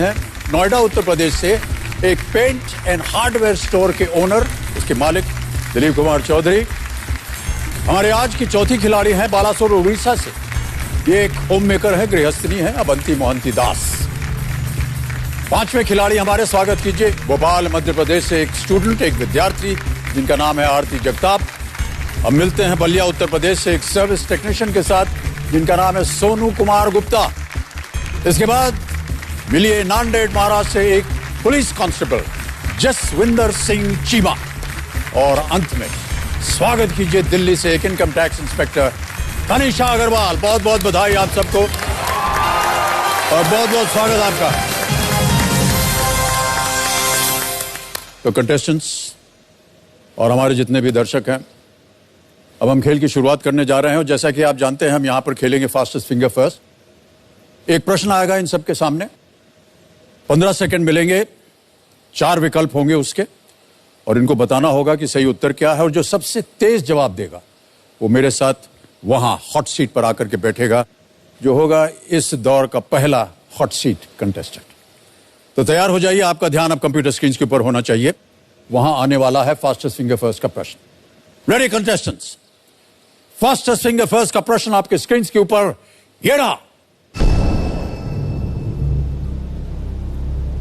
हैं नोएडा उत्तर प्रदेश से एक पेंट एंड हार्डवेयर स्टोर के ओनर, उसके मालिक दिलीप कुमार चौधरी। हमारे आज की चौथी खिलाड़ी हैं बालासोर उड़ीसा से। ये एक होम मेकर है, गृहस्थनी है, अबंती मोहंती दास। पांचवें खिलाड़ी हमारे, स्वागत कीजिए, भोपाल मध्य प्रदेश से एक स्टूडेंट, एक विद्यार्थी जिनका नाम है आरती जगताप। अब मिलते हैं बलिया उत्तर प्रदेश से एक सर्विस टेक्नीशियन के साथ जिनका नाम है सोनू कुमार गुप्ता। इसके बाद मिलिए नांदेड़ महाराष्ट्र से एक पुलिस कांस्टेबल जसविंदर सिंह चीमा। और अंत में स्वागत कीजिए दिल्ली से एक income tax inspector Tanisha Agarwal. बहुत बहुत बधाई आप सबको और बहुत बहुत स्वागत आपका। तो कंटेस्टेंट्स और हमारे जितने भी दर्शक हैं, अब हम खेल की शुरुआत करने जा रहे हैं। और जैसा कि आप जानते हैं, हम यहां पर खेलेंगे फास्टेस्ट फिंगर फर्स्ट। एक प्रश्न आएगा इन सबके सामने, 15 सेकंड मिलेंगे, 4 विकल्प होंगे उसके, और इनको बताना होगा कि सही उत्तर क्या है। और जो सबसे तेज जवाब देगा वो मेरे साथ वहां हॉट सीट पर आकर के बैठेगा, जो होगा इस दौर का पहला हॉट सीट कंटेस्टेंट। तो तैयार हो जाइए, आपका ध्यान अब कंप्यूटर स्क्रीन के ऊपर होना चाहिए। वहां आने वाला है फास्टेस्ट फिंगर फर्स्ट का प्रश्न। Ready contestants, fastest finger first का प्रश्न आपके स्क्रीन के ऊपर ये रहा।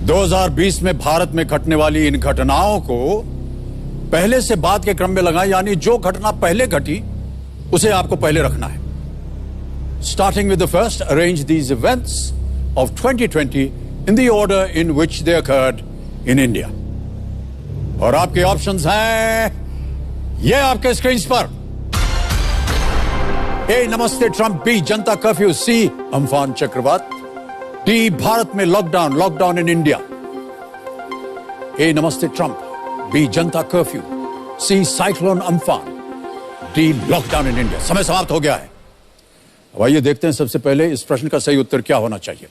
2020 में भारत में घटने वाली इन घटनाओं को पहले से बाद के क्रम में लगाएं, यानी जो घटना पहले घटी उसे आपको पहले रखना है। Starting with the first, arrange these events of 2020 in the order in which they occurred in India. और आपके ऑप्शंस हैं ये आपके स्क्रीन पर। A, Namaste Trump. B, Janata curfew. C, Amphan चक्रवात। डी, भारत में lockdown in India. A, Namaste Trump. B, Janata curfew. C, cyclone Amphan. D, lockdown in India. समय समाप्त हो गया है। अब आइए देखते हैं सबसे पहले इस प्रश्न का सही उत्तर क्या होना चाहिए।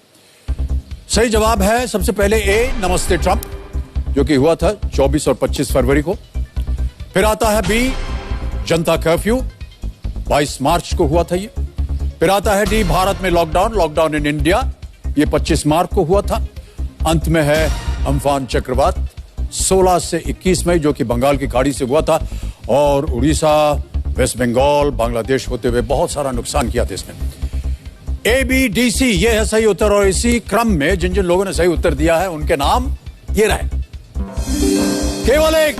सही जवाब है सबसे पहले ए, नमस्ते ट्रंप, जो कि हुआ था 24 और 25 फरवरी को। फिर आता है बी, जनता कर्फ्यू, 22 मार्च को हुआ था ये। फिर आता है डी, भारत में लॉकडाउन इन इंडिया, ये 25 मार्च को हुआ था। अंत में है अम्फान चक्रवात, 16 से 21 मई, जो कि बंगाल की खाड़ी से हुआ था और उड़ीसा, वेस्ट बंगाल, बांग्लादेश होते हुए बहुत सारा नुकसान किया था इसने। ए, बी, डी, सी, ये है सही उत्तर। और इसी क्रम में जिन जिन लोगों ने सही उत्तर दिया है उनके नाम ये रहे। केवल एक,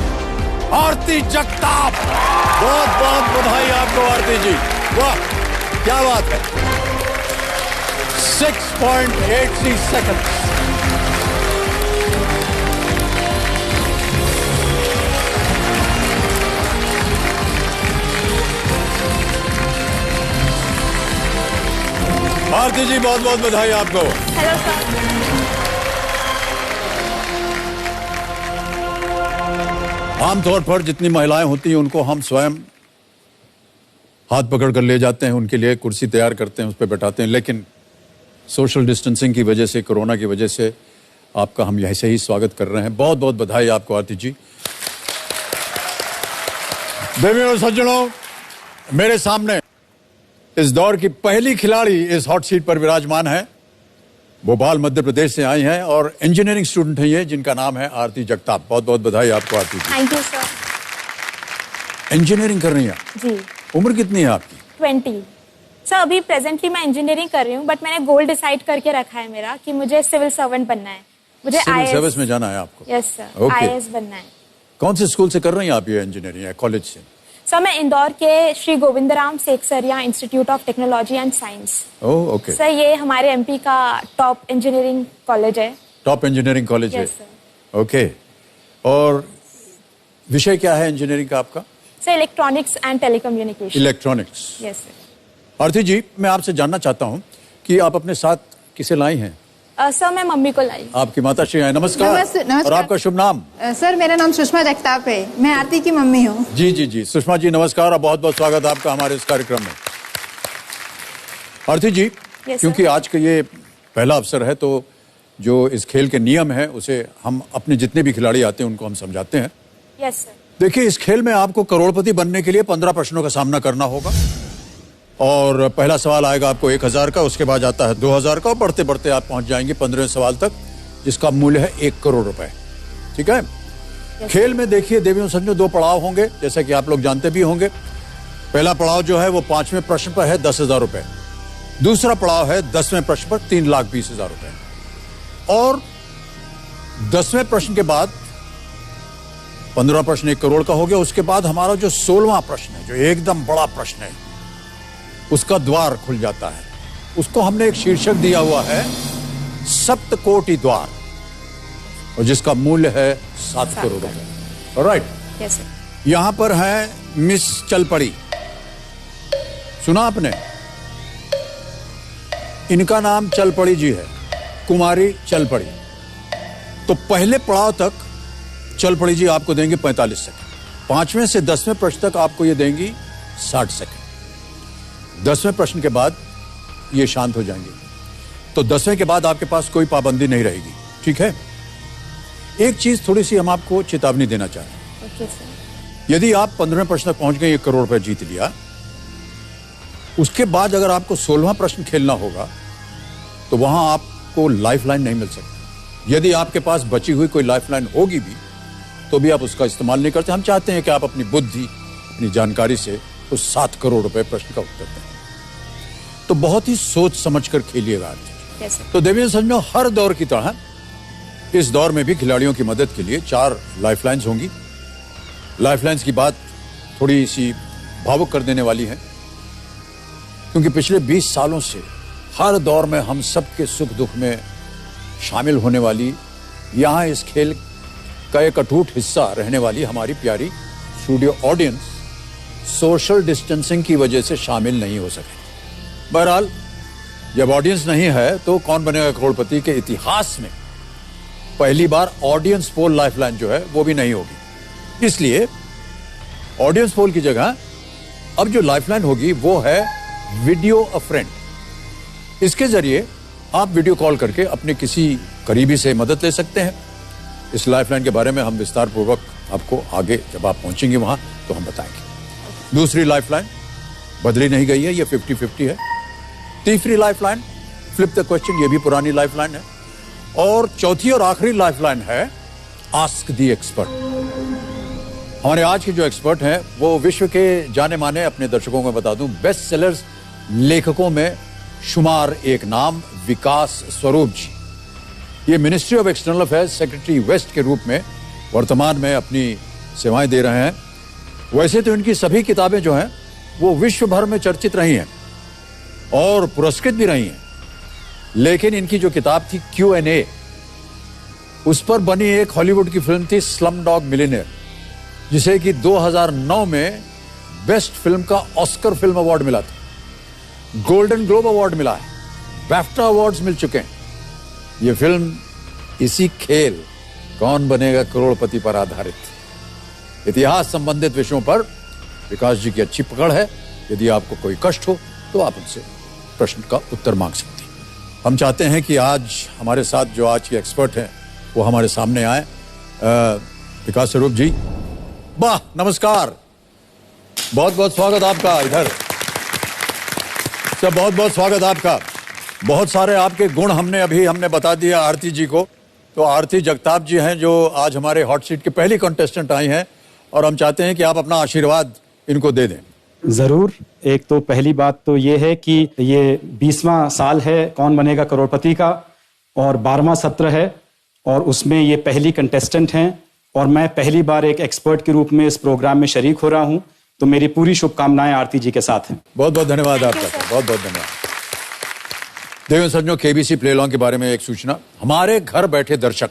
आरती जगताप। बहुत बहुत बधाई आपको आरती जी, वाह क्या बात है। 6.83 सेकंड। आरती जी बहुत बहुत बधाई आपको। Hello sir. आमतौर पर जितनी महिलाएं होती हैं उनको हम स्वयं हाथ पकड़ कर ले जाते हैं, उनके लिए कुर्सी तैयार करते हैं, उस पर बैठाते हैं, लेकिन सोशल डिस्टेंसिंग की वजह से, कोरोना की वजह से आपका हम ऐसे ही स्वागत कर रहे हैं। बहुत बहुत बधाई आपको आरती जी। देवियों और सज्जनों, मेरे सामने इस दौर की पहली खिलाड़ी इस हॉट सीट पर विराजमान है। भोपाल मध्य प्रदेश से आई हैं और इंजीनियरिंग स्टूडेंट हैं ये, जिनका नाम है आरती जगताप। बहुत बहुत बधाई आपको Aarti ji. Thank you sir. Engineering कर रही हैं जी। उम्र कितनी है आपकी? 20 सर। अभी प्रेजेंटली मैं इंजीनियरिंग कर रही हूँ, बट मैंने गोल डिसाइड करके रखा है मेरा कि मुझे सिविल सर्वेंट बनना है। मुझे सिविल IAS सर्विस में जाना है आपको? Yes sir, Okay. IAS बनना है। कौन से स्कूल से कर रही हैं आप ये इंजीनियरिंग या कॉलेज से? सर मैं इंदौर के Shri Govindram Seksaria institute of technology and science. Oh okay. Sir ये हमारे MP का टॉप इंजीनियरिंग कॉलेज है। टॉप इंजीनियरिंग कॉलेज है? Yes sir. ओके। और विषय क्या है इंजीनियरिंग का आपका? Sir electronics and telecommunication. Electronics. Yes sir. Aarti ji, मैं आपसे जानना चाहता हूँ कि आप अपने साथ किसे लाई हैं? सर मैं मम्मी को लाई। आपकी माता श्री हैं। नमस्कार। नमस्कार। और आपका शुभ नाम? सर मेरा नाम सुषमा जगताप है, मैं आरती की मम्मी हूँ। जी जी जी, सुषमा जी नमस्कार और बहुत बहुत स्वागत आपका हमारे इस कार्यक्रम में। आरती जी, क्योंकि आज का ये पहला अवसर है, तो जो इस खेल के नियम है उसे हम अपने जितने भी खिलाड़ी आते हैं उनको हम समझाते हैं। Yes sir. देखिए, इस खेल में आपको करोड़पति बनने के लिए 15 प्रश्नों का सामना करना होगा। और पहला सवाल आएगा आपको 1000 का, उसके बाद आता है 2000 का, और बढ़ते बढ़ते आप पहुंच जाएंगे 15वें सवाल तक, जिसका मूल्य है 1 करोड़ रुपए। ठीक है। खेल में देखिए देवियों सज्जनों, 2 पड़ाव होंगे, जैसा कि आप लोग जानते भी होंगे। पहला पड़ाव जो है वो 5वें प्रश्न पर है 10,000 रुपए। दूसरा पड़ाव है 10वें प्रश्न पर 3,20,000 रुपए। और 10वें प्रश्न के बाद 15 प्रश्न 1 करोड़ का हो गया। उसके बाद हमारा जो 16वां प्रश्न है, जो एकदम बड़ा प्रश्न है, उसका द्वार खुल जाता है। उसको हमने एक शीर्षक दिया हुआ है सप्तकोटि द्वार, और जिसका मूल्य है 7 करोड़ रुपए। राइट। यस। यहां पर है मिस चलपड़ी, सुना आपने? इनका नाम चलपड़ी जी है, कुमारी चलपड़ी। तो पहले पड़ाव तक चलपड़ी जी आपको देंगे 45 सेकंड। 5वें से 10वें प्रश्न तक आपको ये देंगी 60 सेकंड। 10वें प्रश्न के बाद ये शांत हो जाएंगे। तो 10वें के बाद आपके पास कोई पाबंदी नहीं रहेगी। ठीक है। एक चीज थोड़ी सी हम आपको चेतावनी देना चाहते हैं। Okay sir. यदि आप 15वें प्रश्न तक पहुंच गए, 1 करोड़ रुपए जीत लिया, उसके बाद अगर आपको 16वां प्रश्न खेलना होगा तो वहां आपको लाइफलाइन नहीं मिल सकती। यदि आपके पास बची हुई कोई लाइफलाइन होगी भी तो भी आप उसका इस्तेमाल नहीं करते। हम चाहते हैं कि आप अपनी बुद्धि, अपनी जानकारी से उस 7 करोड़ रुपए प्रश्न का उत्तर दें। तो बहुत ही सोच समझकर खेलिएगा। तो देवियों सज्जनों, हर दौर की तरह इस दौर में भी खिलाड़ियों की मदद के लिए 4 लाइफलाइंस होंगी। लाइफलाइंस की बात थोड़ी सी भावुक कर देने वाली है, क्योंकि पिछले 20 सालों से हर दौर में हम सबके सुख दुख में शामिल होने वाली, यहां इस खेल का एक अटूट हिस्सा रहने वाली हमारी प्यारी स्टूडियो ऑडियंस सोशल डिस्टेंसिंग की वजह से शामिल नहीं हो सके। बहरहाल, जब ऑडियंस नहीं है तो कौन बनेगा करोड़पति के इतिहास में पहली बार ऑडियंस पोल लाइफलाइन जो है वो भी नहीं होगी। इसलिए ऑडियंस पोल की जगह अब जो लाइफलाइन होगी वो है वीडियो अ फ्रेंड। इसके जरिए आप वीडियो कॉल करके अपने किसी करीबी से मदद ले सकते हैं। इस लाइफलाइन के बारे में हम विस्तार पूर्वक आपको आगे जब आप पहुंचेंगे वहां तो हम बताएंगे। दूसरी लाइफलाइन बदली नहीं गई है, ये 50-50 है। तीसरी लाइफलाइन फ्लिप द क्वेश्चन, ये भी पुरानी लाइफलाइन है। और चौथी और आखिरी लाइफलाइन है आस्क द एक्सपर्ट। हमारे आज के जो एक्सपर्ट हैं वो विश्व के जाने माने, अपने दर्शकों को बता दूं, बेस्ट सेलर्स लेखकों में शुमार एक नाम, विकास स्वरूप जी। ये ministry of external affairs secretary west के रूप में वर्तमान में अपनी सेवाएं दे रहे हैं। वैसे तो इनकी सभी किताबें जो हैं वो विश्व भर में चर्चित रही हैं और पुरस्कृत भी रही हैं, लेकिन इनकी जो किताब थी Q&A, उस पर बनी एक हॉलीवुड की फिल्म थी स्लम डॉग मिलियनेयर, जिसे कि 2009 में बेस्ट फिल्म का ऑस्कर फिल्म अवार्ड मिला था, गोल्डन ग्लोब अवार्ड मिला है, बैफ्टा अवार्ड्स मिल चुके हैं। यह फिल्म इसी खेल कौन बनेगा करोड़पति पर आधारित इतिहास संबंधित विषयों पर विकास जी की अच्छी पकड़ है। यदि आपको कोई कष्ट हो तो आप उनसे प्रश्न का उत्तर मांग सकते हैं। हम चाहते हैं कि आज हमारे साथ जो आज के एक्सपर्ट हैं वो हमारे सामने आए। विकास स्वरूप जी, वाह, नमस्कार, बहुत बहुत स्वागत आपका इधर। बहुत बहुत स्वागत आपका। बहुत सारे आपके गुण हमने बता दिया आरती जी को। तो आरती जगताप जी हैं जो आज हमारे हॉट सीट की पहली कंटेस्टेंट आई हैं, और हम चाहते हैं कि आप अपना आशीर्वाद इनको दे दें। जरूर। एक तो पहली बात तो ये है कि ये 20वां साल है कौन बनेगा करोड़पति का, और 12वां सत्र है, और उसमें ये पहली कंटेस्टेंट हैं, और मैं पहली बार एक एक्सपर्ट के रूप में इस प्रोग्राम में शरीक हो रहा हूं। तो मेरी पूरी शुभकामनाएं आरती जी के साथ हैं। बहुत बहुत धन्यवाद आपका, बहुत बहुत धन्यवाद। देवियों सज्जनों, केबीसी प्ले अलॉन्ग के बारे में एक सूचना। हमारे घर बैठे दर्शक,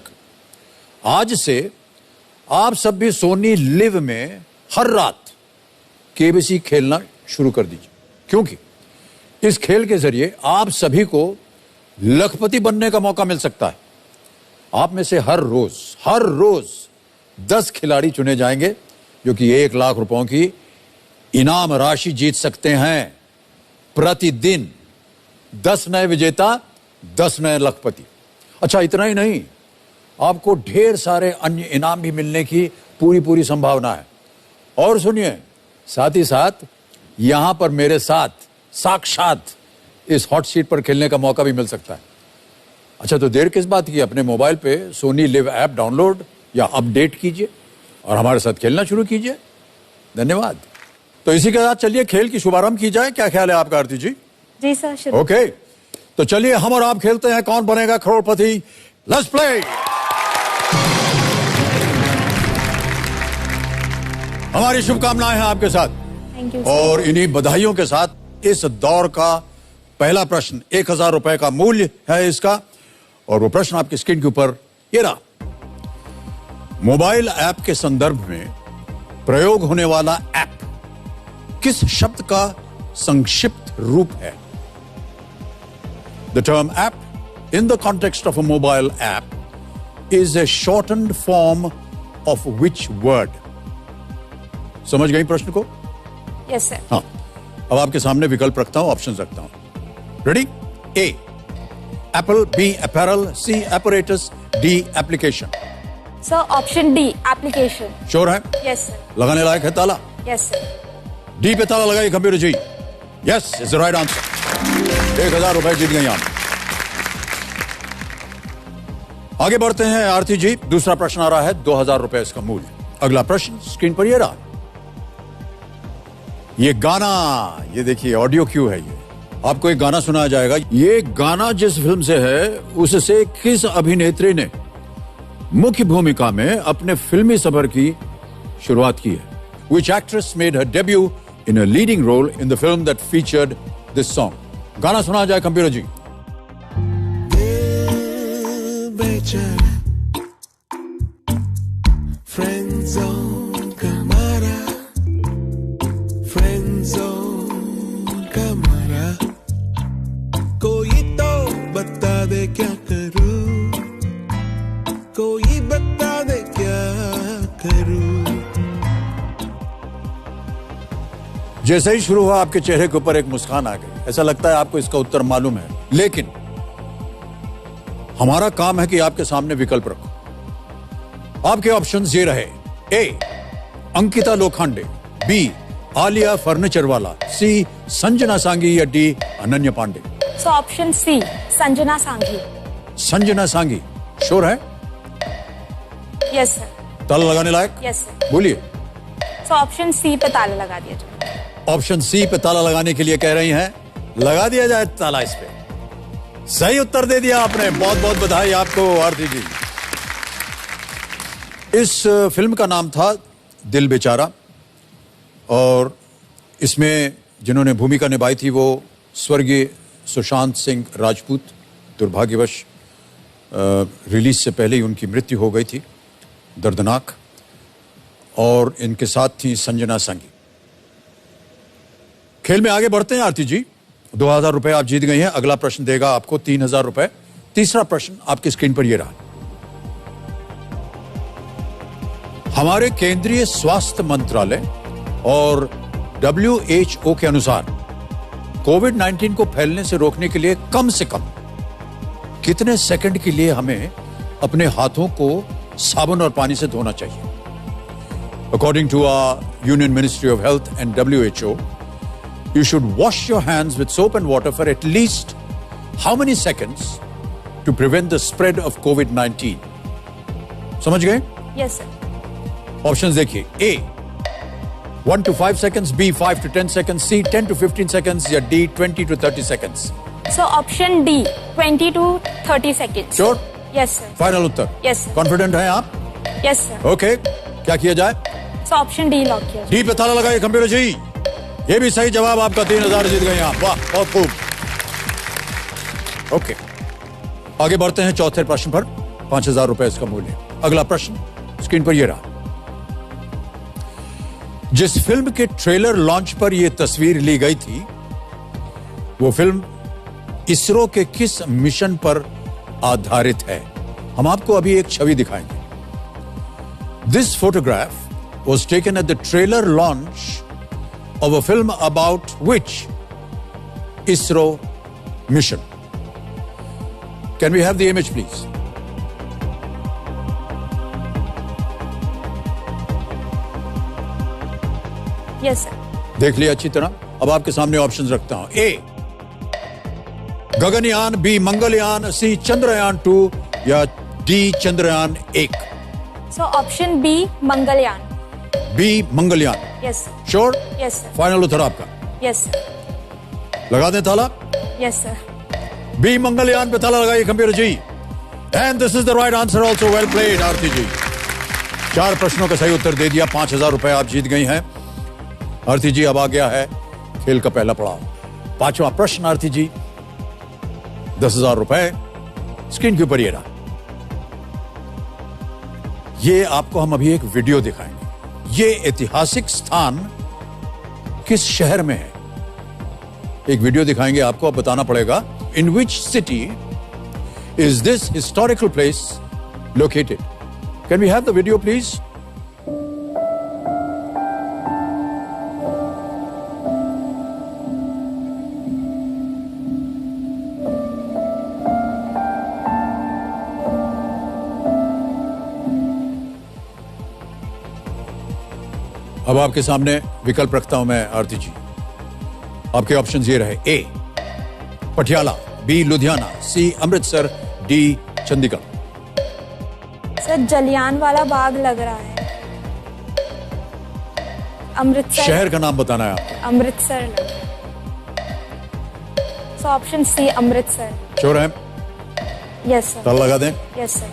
आज से आप सब भी सोनी लिव में हर रात केबीसी खेलना शुरू कर दीजिए, क्योंकि इस खेल के जरिए आप सभी को लखपति बनने का मौका मिल सकता है। आप में से हर रोज 10 खिलाड़ी चुने जाएंगे जो कि 1 लाख रुपयों की इनाम राशि जीत सकते हैं। प्रतिदिन 10 नए विजेता, 10 नए लखपति। अच्छा, इतना ही नहीं, आपको ढेर सारे अन्य इनाम भी मिलने की पूरी संभावना है। और सुनिए, साथ ही साथ यहां पर मेरे साथ साक्षात इस हॉट सीट पर खेलने का मौका भी मिल सकता है। अच्छा, तो देर किस बात की? अपने मोबाइल पे सोनी लिव ऐप डाउनलोड या अपडेट कीजिए और हमारे साथ खेलना शुरू कीजिए। धन्यवाद। तो इसी के साथ चलिए खेल की शुभारंभ की जाए। क्या ख्याल है आपका आरती जी? जी सर, शुरू। ओके, तो चलिए हम और आप खेलते हैं कौन बनेगा करोड़पति। Let's play. हमारी शुभकामनाएं हैं आपके साथ। Thank you. और इन्हीं बधाइयों के साथ इस दौर का पहला प्रश्न 1000 रुपए का मूल्य है इसका, और वो प्रश्न आपकी स्क्रीन के ऊपर ये रहा। मोबाइल ऐप के संदर्भ में प्रयोग होने वाला ऐप किस शब्द का संक्षिप्त रूप है? The term app in the context of a mobile app is a shortened form of which word? समझ गई प्रश्न को? Yes sir. हाँ, अब आपके सामने विकल्प रखता हूं, ऑप्शंस रखता हूं। Ready? A apple, B apparel, C apparatus, D application. Sir option D application. Sure है? Yes sir. लगाने लायक है ताला? Yes sir. डी पे ताला लगाइए computer ji. Yes is the right answer. 1000 रुपए जीत गई आप। आगे बढ़ते हैं आरती जी। दूसरा प्रश्न आ रहा है 2000 रुपए इसका मूल्य। अगला प्रश्न स्क्रीन पर ये रहा। ये गाना, ये देखिए ऑडियो क्यू है। ये आपको एक गाना सुनाया जाएगा। ये गाना जिस फिल्म से है उससे किस अभिनेत्री ने मुख्य भूमिका में अपने फिल्मी सफर की शुरुआत की है? Which actress made her debut in a leading role in the film that featured this song? गाना सुना जाए कंप्यूटर जी। कोई तो बता दे क्या करूं, कोई बता दे क्या करूं। जैसे ही शुरू हुआ आपके चेहरे के ऊपर एक मुस्कान आ गई। ऐसा लगता है आपको इसका उत्तर मालूम है, लेकिन हमारा काम है कि आपके सामने विकल्प रखो। आपके ऑप्शंस ये रहे। A Ankita Lokhande, B Alia Furniturewala, C Sanjana Sanghi या D Ananya Pandey. So option C Sanjana Sanghi. Sanjana Sanghi sure है? Yes sir. ताला लगाने लायक? Yes sir. बोलिए। सो ऑप्शन सी पे ताला लगा दिया जाए। ऑप्शन सी पे ताला लगाने के लिए कह रही हैं, लगा दिया जाए ताला इस पे। सही उत्तर दे दिया आपने। बहुत बहुत बधाई आपको आरती जी। इस फिल्म का नाम था दिल बेचारा, और इसमें जिन्होंने भूमिका निभाई थी वो स्वर्गीय सुशांत सिंह राजपूत। दुर्भाग्यवश रिलीज से पहले ही उनकी मृत्यु हो गई थी, दर्दनाक। और इनके साथ थी संजना सांगी। खेल में आगे बढ़ते हैं आरती जी। 2000 रुपए आप जीत गई हैं। अगला प्रश्न देगा आपको 3000 रुपए। तीसरा प्रश्न आपकी स्क्रीन पर यह रहा। हमारे केंद्रीय स्वास्थ्य मंत्रालय और WHO के अनुसार कोविड-19 को फैलने से रोकने के लिए कम से कम कितने सेकंड के लिए हमें अपने हाथों को साबुन और पानी से धोना चाहिए? According to our Union Ministry of Health and WHO, you should wash your hands with soap and water for at least how many seconds to prevent the spread of COVID-19? समझ गए? Yes sir. ऑप्शंस देखिए। ए 1 to 5 seconds, B 5 to 10 seconds, C 10 to 15 seconds या D 20 to 30 seconds? So option D 20 to 30 second. Sure? Yes sir. Final Uttar? Yes sir. Confident हैं आप? Yes sir. Okay, क्या किया जाए? So option D lock किया जाए। D पे ताला लगाइए कंप्यूटर जी। ये भी सही जवाब आपका। 3000 जीत गए आप। वाह, बहुत खूब। ओके, आगे बढ़ते हैं चौथे प्रश्न पर। 5000 रुपए इसका मूल्य। अगला प्रश्न स्क्रीन पर यह रहा। जिस फिल्म के ट्रेलर लॉन्च पर यह तस्वीर ली गई थी, वो फिल्म इसरो के किस मिशन पर आधारित है? हम आपको अभी एक छवि दिखाएंगे। This photograph was taken at the trailer launch of a film about which ISRO mission? Can we have the image, please? Yes sir. देख लिया अच्छी तरह। अब आपके सामने ऑप्शंस रखता हूं। A Gaganyaan, B Mangalyaan, C Chandrayaan 2 या D Chandrayaan 1? So option B Mangalyaan. B Mangalyaan. Yes sure? Yes sir. Final उत्तर आपका? Yes sir. लगा दें ताला? Yes sir. बी मंगलयान पे ताला लगाइए computer ji. And this is the right answer also. Well played Aarti ji. 4 प्रश्नों का सही उत्तर दे दिया, 5,000 रुपए आप जीत गई हैं। आरती जी अब आ गया है खेल का पहला पड़ाव। 5वां प्रश्न आरती जी, 10,000 रुपए स्क्रीन के ऊपर ये रहा। ये आपको हम अभी एक वीडियो दिखाएंगे। ये ऐतिहासिक स्थान किस शहर में है? एक वीडियो दिखाएंगे आपको, अब बताना पड़ेगा in which city is this historical place located. Can we have the video please? अब आपके सामने विकल्प रखता हूं मैं आरती जी। आपके ऑप्शंस ये रहे। ए पटियाला, बी लुधियाना, सी अमृतसर, डी चंडीगढ़। सर जलियांवाला बाग लग रहा है। अमृतसर। शहर का नाम बताना है आपको। अमृतसर लग रहा है। So option C Amritsar. Sure है? Yes sir. ताला लगा दें? Yes sir.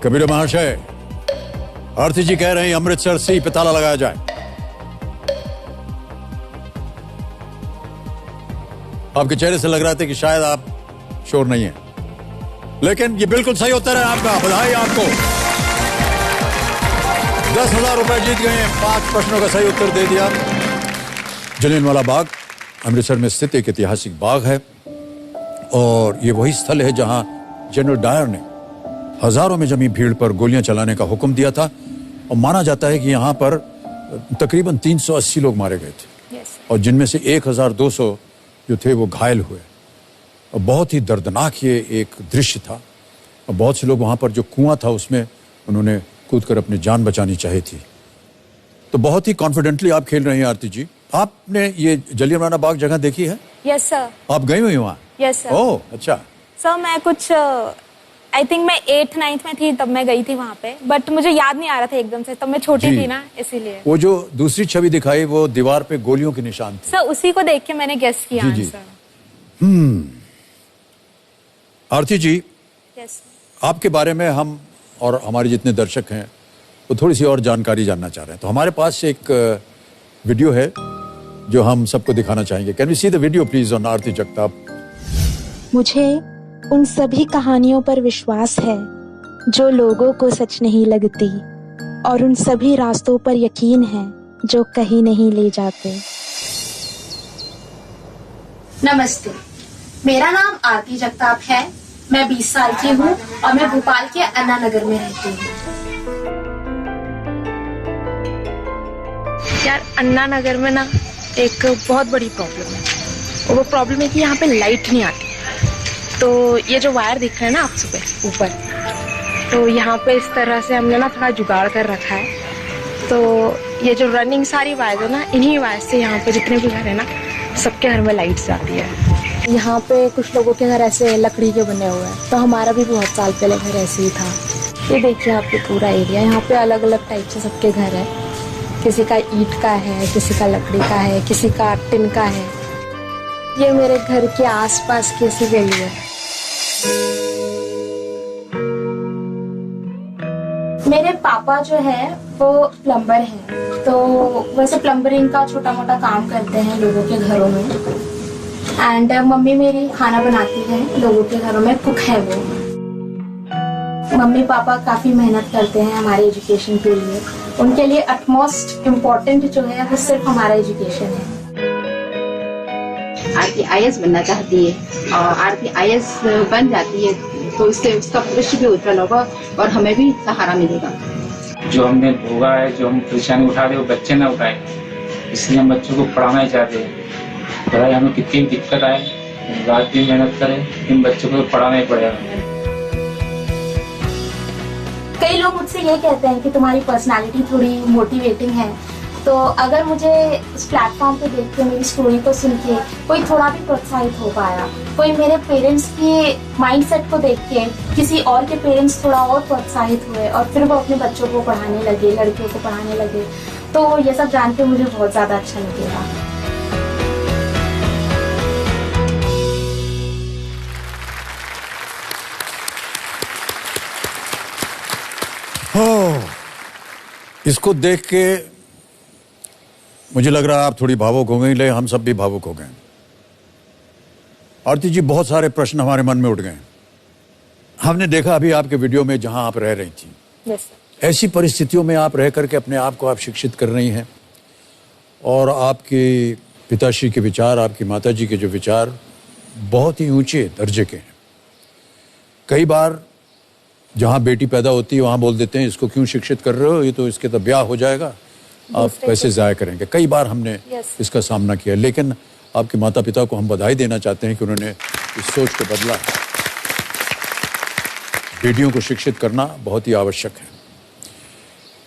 कबीर महाशय, आरती जी कह रहे हैं अमृतसर, सी पे ताला लगाया जाए। आपके चेहरे से लग रहा था कि शायद आप श्योर नहीं है, लेकिन ये बिल्कुल सही उत्तर है आपका। बधाई आपको, 10,000 रुपए जीत गए हैं। 5 प्रश्नों का सही उत्तर दे दिया। जलियांवाला बाग अमृतसर में स्थित एक ऐतिहासिक बाग है और ये वही स्थल है जहां जनरल डायर ने हजारों में जमी भीड़ पर गोलियां चलाने का हुक्म दिया था और माना जाता है कि यहां पर तकरीबन 380 लोग मारे गए थे। यस। और जिनमें से 1,200 जो थे वो घायल हुए। और बहुत ही दर्दनाक ये एक दृश्य था और बहुत से लोग वहां पर जो कुआं था उसमें उन्होंने कूदकर अपनी जान बचानी चाहिए थी। तो बहुत ही कॉन्फिडेंटली आप खेल रही हैं आरती जी। आपने ये जलियांवाला बाग जगह देखी है? Yes sir. आप गई हुई वहां? Yes sir. ओह अच्छा। सर मैं कुछ आई थिंक मैं 8th 9th में थी तब मैं गई थी वहां पे, बट मुझे याद नहीं आ रहा था एकदम से, तब मैं छोटी जी। थी ना, इसीलिए। वो जो दूसरी छवि दिखाई वो दीवार पे गोलियों के निशान थे। सर उसी को देख के मैंने गेस किया जी, जी। आंसर। आरती जी, यस। आपके बारे में हम और हमारे जितने दर्शक हैं वो थोड़ी सी और जानकारी जानना चाह रहे हैं। तो हमारे पास एक वीडियो है जो हम सबको दिखाना चाहेंगे। Can we see the video please on Aarti Jagtap? मुझे उन सभी कहानियों पर विश्वास है जो लोगों को सच नहीं लगती, और उन सभी रास्तों पर यकीन है जो कहीं नहीं ले जाते। नमस्ते, मेरा नाम आरती जगताप है। मैं 20 साल की हूँ और मैं भोपाल के अन्ना नगर में रहती हूँ। यार अन्ना नगर में ना एक बहुत बड़ी प्रॉब्लम है, और वो प्रॉब्लम है कि यहाँ पे लाइट नहीं आती। तो ये जो वायर दिख रहा है ना आप सुबह ऊपर, तो यहाँ पे इस तरह से हमने ना थोड़ा जुगाड़ कर रखा है। तो ये जो रनिंग सारी वायर है ना, इन्हीं वायर से यहाँ पे जितने भी घर है ना, सबके घर में लाइट जाती है। यहाँ पे कुछ लोगों के घर ऐसे लकड़ी के बने हुए हैं, तो हमारा भी बहुत साल पहले घर ऐसे ही था। ये देखिए आपके पूरा एरिया, यहाँ पे अलग अलग टाइप से सबके घर है। किसी का ईंट का है, किसी का लकड़ी का है, किसी का टिन का है। ये मेरे घर के आसपास की ऐसी गली है। मेरे पापा जो है वो प्लम्बर हैं, तो वैसे प्लम्बरिंग का छोटा मोटा काम करते हैं लोगों के घरों में। एंड मम्मी मेरी खाना बनाती है लोगों के घरों में, कुक है वो। मम्मी पापा काफी मेहनत करते हैं हमारे एजुकेशन के लिए। उनके लिए अटमोस्ट इम्पोर्टेंट जो है वो सिर्फ हमारा एजुकेशन है। आरती IAS बनना चाहती है और आरती IAS बन जाती है तो इससे उसका भविष्य भी उज्जवल होगा और हमें भी सहारा मिलेगा। जो हमने भोगा है, जो हम परेशानी उठा रहे वो बच्चे ना उठाए, इसलिए हम बच्चों को पढ़ाना ही चाहते हैं। पढ़ाई हमें कितनी दिक्कत आए, रात दिन मेहनत करें, इन बच्चों को पढ़ाना ही पड़ेगा। कई लोग मुझसे ये कहते हैं कि तुम्हारी पर्सनालिटी थोड़ी मोटिवेटिंग है तो अगर मुझे इस प्लेटफॉर्म पे देख के, मेरी स्टोरी को सुन के कोई थोड़ा भी प्रोत्साहित हो पाया, कोई मेरे पेरेंट्स के माइंडसेट को देख के किसी और के पेरेंट्स थोड़ा और प्रोत्साहित हुए और फिर वो अपने बच्चों को पढ़ाने लगे, लड़कियों को पढ़ाने लगे, तो ये सब जान के मुझे बहुत ज़्यादा अच्छा लगेगा। इसको देख के मुझे लग रहा है आप थोड़ी भावुक हो गई, ले हम सब भी भावुक हो गए। आरती जी, बहुत सारे प्रश्न हमारे मन में उठ गए। हमने देखा अभी आपके वीडियो में जहां आप रह रही थी, yes, ऐसी परिस्थितियों में आप रह करके अपने आप को आप शिक्षित कर रही हैं और आपके पिताश्री के विचार, आपकी माताजी के जो विचार बहुत ही ऊंचे दर्जे के हैं। कई बार जहां बेटी पैदा होती है वहां बोल देते हैं इसको क्यों शिक्षित कर रहे हो, ये तो इसके तो ब्याह हो जाएगा, आप पैसे ज़ाया करेंगे। कई बार हमने इसका सामना किया, लेकिन आपके माता पिता को हम बधाई देना चाहते हैं कि उन्होंने इस सोच को बदला। बेटियों को शिक्षित करना बहुत ही आवश्यक है।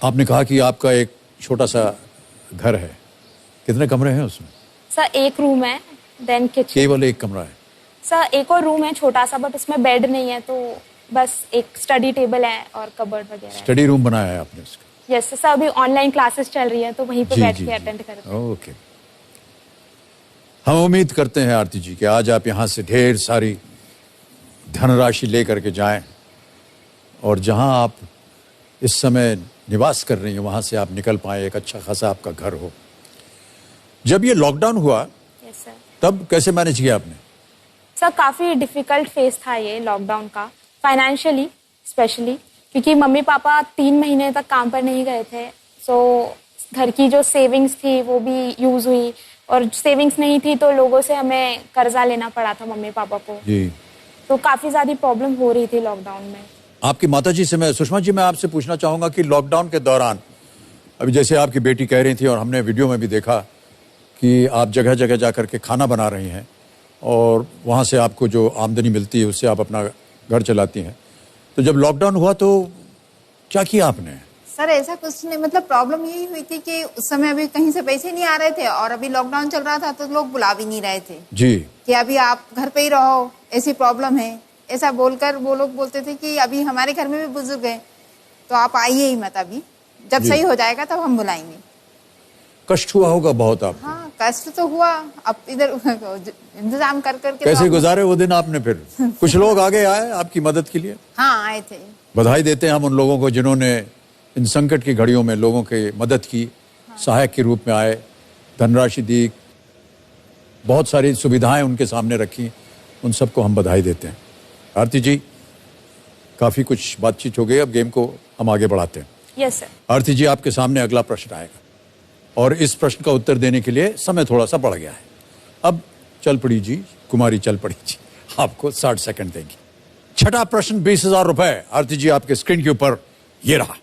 आपने कहा कि आपका एक छोटा सा घर है, कितने कमरे हैं उसमें? सर एक रूम है, देन किचन। केवल एक कमरा है? सर एक और रूम है छोटा सा, बट उसमें बेड नहीं है, तो बस एक स्टडी टेबल है और कबर्ड वगैरह। स्टडी रूम बनाया है आपने उसका? यस सर, अभी ऑनलाइन क्लासेस चल रही है तो वहीं पे बैठ के अटेंड करते हैं। ओके, हम उम्मीद करते हैं आरती जी कि आज आप यहाँ से ढेर सारी धनराशि लेकर के जाएं और जहाँ आप इस समय निवास कर रही हैं वहाँ से आप निकल पाएं, एक अच्छा खासा आपका घर हो। जब ये लॉकडाउन हुआ यस सर, तब कैसे मैनेज किया आपने? सर काफ़ी डिफिकल्ट फेज था ये लॉकडाउन का, फाइनेंशियली स्पेशली, क्योंकि मम्मी पापा 3 महीने तक काम पर नहीं गए थे। सो घर की जो सेविंग्स थी वो भी यूज़ हुई, और सेविंग्स नहीं थी तो लोगों से हमें कर्जा लेना पड़ा था मम्मी पापा को जी। तो काफ़ी ज़्यादा प्रॉब्लम हो रही थी लॉकडाउन में। आपकी माताजी से मैं, सुषमा जी, मैं आपसे पूछना चाहूँगा कि लॉकडाउन के दौरान, अभी जैसे आपकी बेटी कह रही थी और हमने वीडियो में भी देखा कि आप जगह जगह जा कर के खाना बना रही हैं और वहाँ से आपको जो आमदनी मिलती है उससे आप अपना घर चलाती हैं, तो जब लॉकडाउन हुआ तो क्या किया आपने? सर ऐसा कुछ नहीं, मतलब प्रॉब्लम यही हुई थी कि उस समय अभी कहीं से पैसे नहीं आ रहे थे और अभी लॉकडाउन चल रहा था तो लोग बुला भी नहीं रहे थे जी कि अभी आप घर पे ही रहो, ऐसी प्रॉब्लम है, ऐसा बोलकर वो लोग बोलते थे कि अभी हमारे घर में भी बुजुर्ग हैं तो आप आइए ही मत, अभी जब सही हो जाएगा तब हम बुलाएंगे। कष्ट हुआ होगा बहुत आपको? हाँ कष्ट तो हुआ, अब इधर इंतजाम कर करके। कैसे गुजारे वो दिन आपने फिर? कुछ लोग आगे आए आपकी मदद के लिए? हाँ आए थे। बधाई देते हैं हम उन लोगों को जिन्होंने इन संकट की घड़ियों में लोगों की मदद की, सहायक के रूप में आए, धनराशि दी, बहुत सारी सुविधाएं उनके सामने रखी, उन सबको हम बधाई देते हैं। आरती जी, काफ़ी कुछ बातचीत हो गई, अब गेम को हम आगे बढ़ाते हैं। Yes sir. आरती जी, आपके सामने अगला प्रश्न आएगा और इस प्रश्न का उत्तर देने के लिए समय थोड़ा सा बढ़ गया है। अब चल पड़ी जी, कुमारी चल पड़ी जी, आपको 60 सेकंड देंगी। छठा प्रश्न 20,000 रुपए। आरती जी, आपके स्क्रीन के ऊपर ये रहा।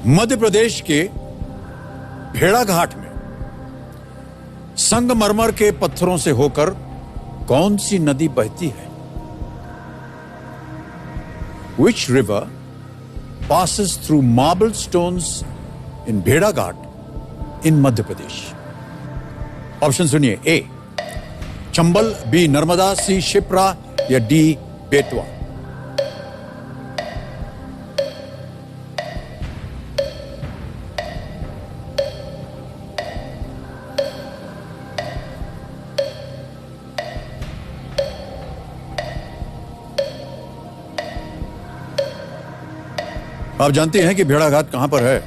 मध्य प्रदेश के भेड़ाघाट में संगमरमर के पत्थरों से होकर कौन सी नदी बहती है? Which river passes through marble stones in Bhedaghat in Madhya Pradesh? Option सुनिए, ए चंबल, बी नर्मदा, सी शिप्रा या डी बेतवा। आप जानते हैं कि भेड़ाघाट कहां पर है?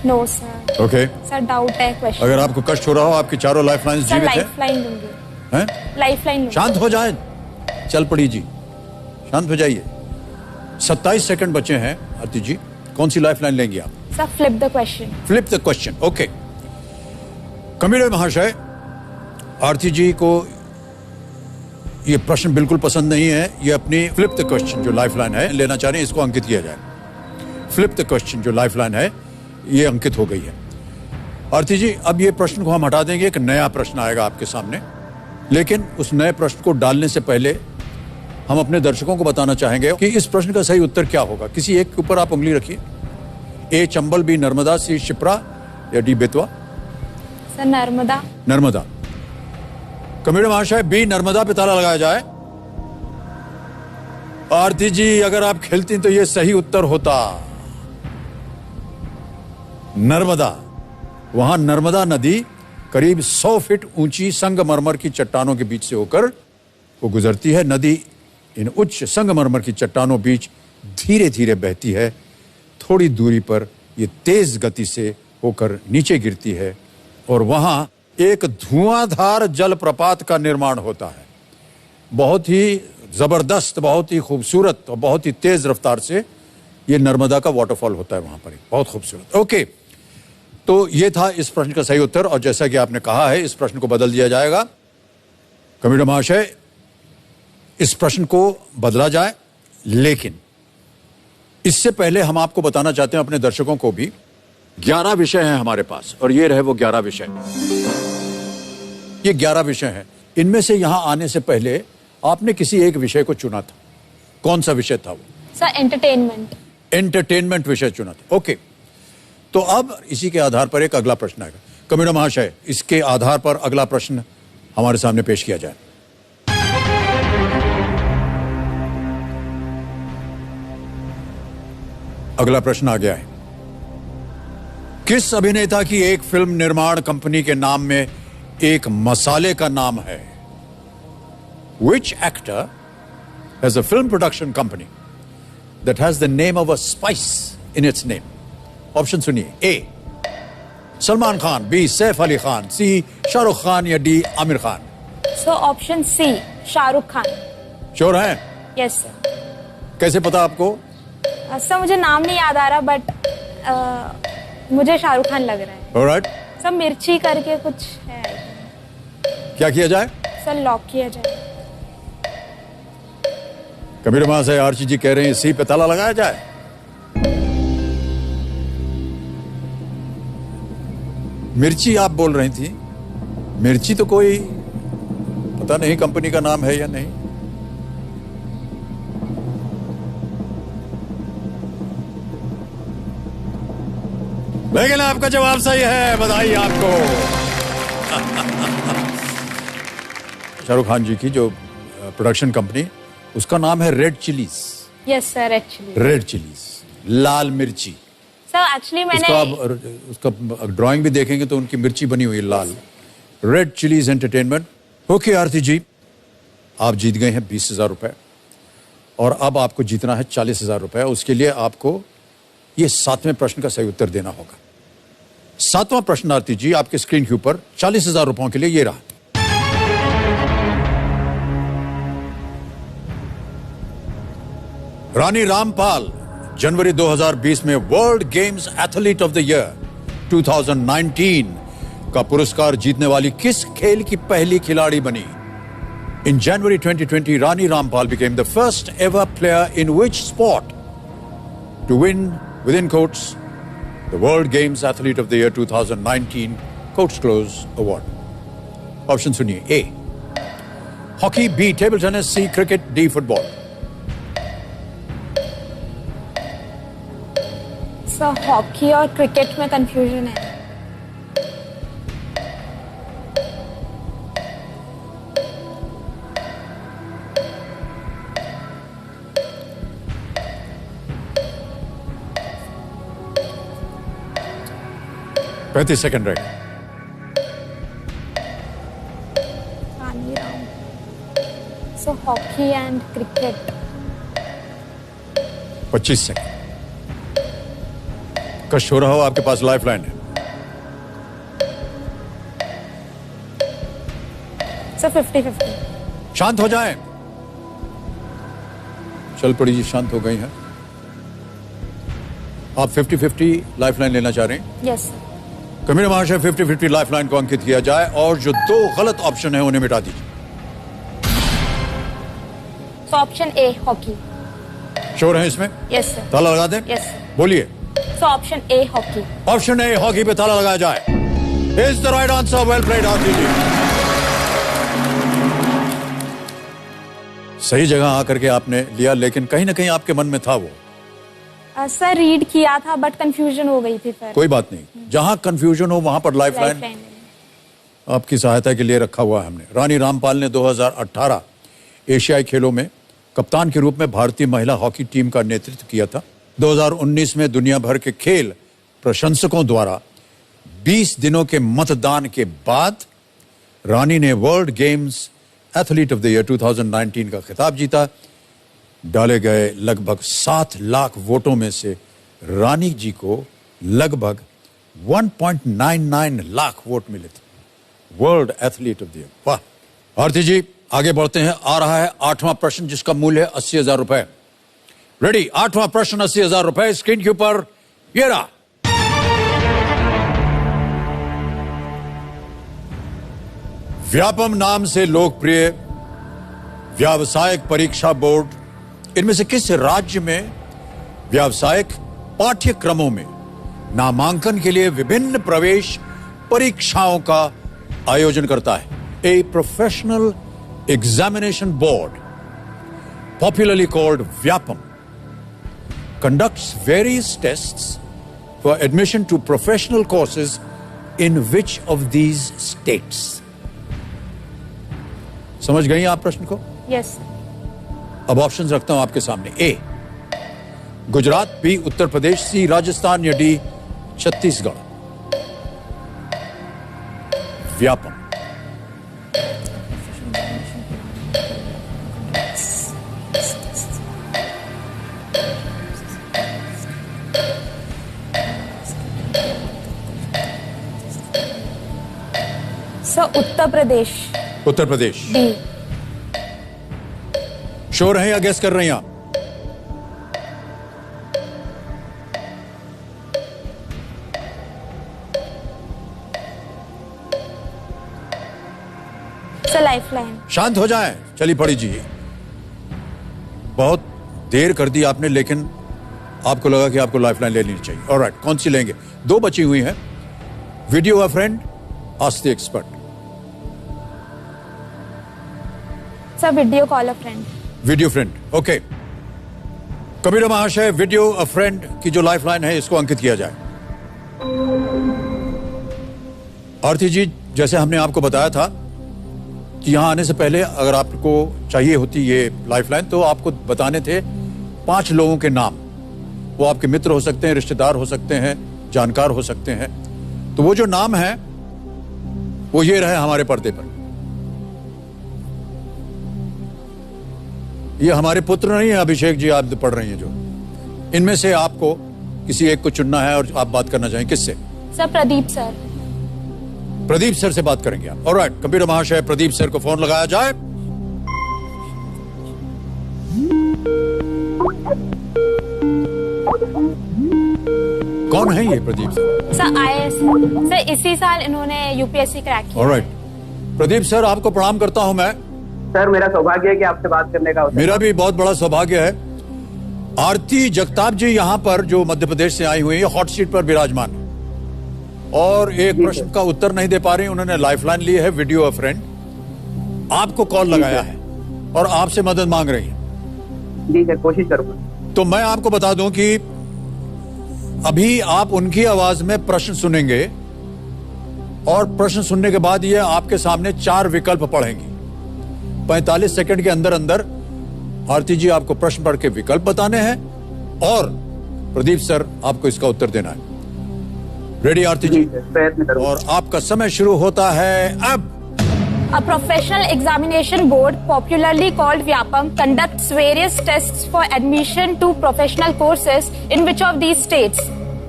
No sir. Okay sir, doubt है क्वेश्चन। अगर आपको कष्ट हो रहा हो, आपकी चारों लाइफलाइंस जीवित है? लाइफलाइन दूंगी। हैं? लाइफलाइन दूंगी। शांत हो जाए, चल पड़ी जी, शांत हो जाइए। 27 सेकंड बचे हैं। आरती जी, कौन सी लाइफलाइन लेंगी आप? Sir, flip the question. Flip the question, okay. Commissioner महाशय, आरती जी को ये प्रश्न बिल्कुल पसंद नहीं है। ये अपनी फ्लिप द क्वेश्चन जो लाइफलाइन है लेना चाह रहे हैं, इसको अंकित किया जाए। फ्लिप द क्वेश्चन जो लाइफलाइन है ये अंकित हो गई है। आरती जी, अब ये प्रश्न को हम हटा देंगे, एक नया प्रश्न आएगा आपके सामने, लेकिन उस नए प्रश्न को डालने से पहले हम अपने दर्शकों को बताना चाहेंगे कि इस प्रश्न का सही उत्तर क्या होगा। किसी एक के ऊपर आप उंगली रखिए। ए चंबल, बी नर्मदा, सी शिप्रा या D Betwa. Sir Narmada. Narmada. Committee महाशय, बी नर्मदा पे ताला लगाया जाए। आरती जी अगर आप खेलती तो ये सही उत्तर होता। नर्मदा। वहां नर्मदा नदी करीब 100 फीट ऊंची संगमरमर की चट्टानों के बीच से होकर वो गुजरती है। नदी इन उच्च संगमरमर की चट्टानों बीच धीरे धीरे बहती है। थोड़ी दूरी पर ये तेज गति से होकर नीचे गिरती है और वहां एक धुआंधार जलप्रपात का निर्माण होता है। बहुत ही जबरदस्त, बहुत ही खूबसूरत और बहुत ही तेज रफ्तार से ये नर्मदा का वाटरफॉल होता है वहां पर। बहुत खूबसूरत। ओके, तो ये था इस प्रश्न का सही उत्तर और जैसा कि आपने कहा है इस प्रश्न को बदल दिया जाएगा। कमेटी महाशय, इस प्रश्न को बदला जाए, लेकिन इससे पहले हम आपको बताना चाहते हैं, अपने दर्शकों को भी, 11 विषय हैं हमारे पास और ये रहे वो 11 विषय। ये 11 विषय हैं। इनमें से यहां आने से पहले आपने किसी एक विषय को चुना था। कौन सा विषय था वो? Sir entertainment. एंटरटेनमेंट विषय चुना था। ओके, तो अब इसी के आधार पर एक अगला प्रश्न आएगा। कमेटी महाशय, इसके आधार पर अगला प्रश्न हमारे सामने पेश किया जाए। अगला प्रश्न आ गया है। किस अभिनेता की एक फिल्म निर्माण कंपनी के नाम में एक मसाले का नाम है? Which actor has a film production company that has the name of a spice in its name? Option सुनिए। A Salman Khan, B Saif Ali Khan, C Shahrukh Khan या D Aamir Khan. So option C Shahrukh Khan. Sure हैं? Yes sir. कैसे पता आपको? सर मुझे नाम नहीं याद आ रहा, बट मुझे शाहरुख खान लग रहा है। ऑलराइट। सर मिर्ची करके कुछ है। क्या किया जाए? सर लॉक किया जाए। कबीर महाशय, आरची जी कह रहे हैं सी पे ताला लगाया जाए। मिर्ची आप बोल रही थी। मिर्ची तो कोई पता नहीं कंपनी का नाम है या नहीं। लेकिन आपका जवाब सही है, बधाई आपको। शाहरुख खान जी की जो प्रोडक्शन कंपनी, उसका नाम है red chillies. Yes sir, actually red chillies, लाल मिर्ची। सर एक्चुअली मैंने उसका ड्राइंग भी देखेंगे तो उनकी मिर्ची बनी हुई है लाल। Red chillies entertainment. Okay Aarti ji, आप जीत गए हैं 20,000 रुपए और अब आपको जीतना है 40,000 रुपए। उसके लिए आपको ये 7वें प्रश्न का सही उत्तर देना होगा। 7वां प्रश्न आरती जी आपके स्क्रीन के ऊपर 40,000 रुपयों के लिए ये रहा। रानी रामपाल जनवरी 2020 में world games athlete of the year 2019 का पुरस्कार जीतने वाली किस खेल की पहली खिलाड़ी बनी? In January 2020, Rani Rampal became the first ever player in which sport to win, within quotes, the World Games Athlete of the Year 2019 quotes close award. Option सुनिए। A hockey, B table tennis, C cricket, D football. Sir hockey और cricket में confusion है। पैंतीस second रहेगा। सो hockey and cricket. 25 second. कष्ट हो रहा हो, आपके पास लाइफ लाइन है। सर 50-50। शांत हो जाएं। चल पड़ी जी, शांत हो गई हैं। आप 50-50 लाइफ लाइन लेना चाह रहे हैं? Yes sir. कमेटी महाशय, 50-50 लाइफ लाइन को अंकित किया जाए और जो 2 गलत ऑप्शन है उन्हें मिटा दीजिए। So option A hockey. Sure है इसमें? Yes sir. ताला लगा दें? Yes sir. बोलिए। So option A hockey. Option A hockey पे ताला लगाया जाए। Is the right answer. Well played Aarti ji. सही जगह आकर के आपने लिया, लेकिन कहीं ना कहीं आपके मन में था वो। सर रीड किया था बट कंफ्यूजन हो गई थी फिर। कोई बात नहीं, जहां कंफ्यूजन हो वहां पर लाइफलाइन आपकी सहायता के लिए रखा हुआ है हमने। रानी रामपाल ने 2018 एशियाई खेलों में कप्तान के रूप में भारतीय महिला हॉकी टीम का नेतृत्व किया था। 2019 में दुनिया भर के खेल प्रशंसकों द्वारा 20 दिनों के मतदान के बाद रानी ने world games athlete of the year 2019 का खिताब जीता। डाले गए लगभग 7 लाख वोटों में से रानी जी को लगभग 1.99 लाख वोट मिले थे। World athlete of the year, वाह। भारती जी आगे बढ़ते हैं। आ रहा है 8वां प्रश्न जिसका मूल्य है 80,000 रुपए। रेडी? 8वां प्रश्न 80,000 रुपए स्क्रीन के ऊपर ये रहा। व्यापम नाम से लोकप्रिय व्यावसायिक परीक्षा बोर्ड इनमें से किस राज्य में व्यावसायिक पाठ्यक्रमों में नामांकन के लिए विभिन्न प्रवेश परीक्षाओं का आयोजन करता है? A professional examination board, popularly called Vyapam, conducts various tests for admission to professional courses in which of these states? समझ गई आप प्रश्न को? यस। अब ऑप्शंस रखता हूं आपके सामने। ए गुजरात, बी उत्तर प्रदेश, सी राजस्थान या D Chhattisgarh. Vyapam. Uttar Pradesh. Uttar Pradesh. D. Sure हैं या गेस कर रही हैं आप? लाइफलाइन। शांत हो जाएं, चली पड़ी जी। बहुत देर कर दी आपने, लेकिन आपको लगा कि आपको लाइफलाइन ले लेनी चाहिए। ऑलराइट, कौन सी लेंगे? 2 बची हुई हैं। Video a friend, ask the expert. Sir video call a friend. Video friend, okay. Kabir महाशय, वीडियो अ फ्रेंड की जो लाइफलाइन है इसको अंकित किया जाए। आरती जी, जैसे हमने आपको बताया था कि यहां आने से पहले अगर आपको चाहिए होती ये लाइफलाइन तो आपको बताने थे 5 लोगों के नाम। वो आपके मित्र हो सकते हैं, रिश्तेदार हो सकते हैं, जानकार हो सकते हैं। तो वो जो नाम है वो ये रहे हमारे पर्दे पर। ये हमारे पुत्र नहीं है अभिषेक जी, आप पढ़ रही हैं जो। इनमें से आपको किसी एक को चुनना है और आप बात करना चाहें। किससे? Sir Pradeep sir. Pradeep sir से बात करेंगे आप। ऑलराइट, कंप्यूटर महाशय, प्रदीप सर को फोन लगाया जाए। कौन है ये Pradeep sir? Sir IAS sir, इसी साल इन्होंने यूपीएससी क्रैक किया। ऑलराइट, प्रदीप सर आपको प्रणाम करता हूं मैं। सर मेरा सौभाग्य है कि आपसे बात करने का। मेरा भी बहुत बड़ा सौभाग्य है। आरती जगताप जी यहाँ पर जो मध्य प्रदेश से आई हुई है, हॉट सीट पर विराजमान है और एक प्रश्न का उत्तर नहीं दे पा रही। उन्होंने लाइफलाइन ली है, वीडियो अ फ्रेंड। आपको कॉल लगाया है और आपसे मदद मांग रही है। जी सर, कोशिश करूंगा। तो मैं आपको बता दूं कि अभी आप उनकी आवाज में प्रश्न सुनेंगे और प्रश्न सुनने के बाद ये आपके सामने 4 विकल्प पढ़ेंगी। 45 सेकंड के अंदर अंदर आरती जी आपको प्रश्न पढ़ के विकल्प बताने हैं और प्रदीप सर आपको इसका उत्तर देना है। रेडी आरती जी? प्रयत्न करूंगा। और आपका समय शुरू होता है अब। A professional examination board, popularly called Vyapam, conducts various tests for admission to professional courses in which of these states?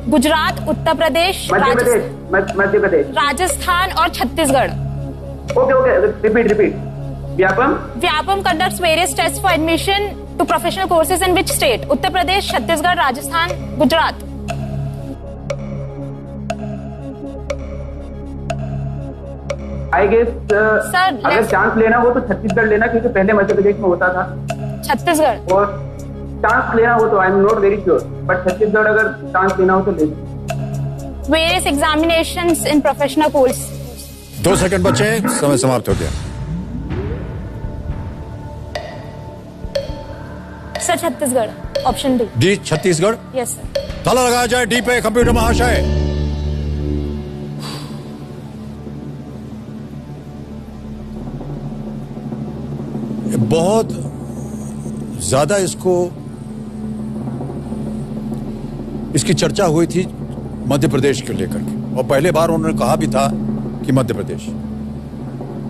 Gujarat, Uttar Pradesh, Madhya Pradesh, Rajasthan और Chhattisgarh. Okay, repeat. Vyapam conducts various tests for admission to professional courses in which state? Uttar Pradesh, Chhattisgarh, Rajasthan, Gujarat. I guess अगर chance लेना हो तो छत्तीसगढ़ लेना, क्योंकि पहले मध्य प्रदेश में होता था। छत्तीसगढ़। और चांस लेना हो तो I am not very sure, but Chhattisgarh अगर चांस लेना हो तो ले। Various examinations in professional course। 2 second बचे, समय समाप्त हो गया। Sir Chhattisgarh, option D. D Chhattisgarh. Yes sir. ताला लगाया जाए डी पे कंप्यूटर महाशय। बहुत ज्यादा इसकी चर्चा हुई थी मध्य प्रदेश को लेकर के, और पहले बार उन्होंने कहा भी था कि मध्य प्रदेश,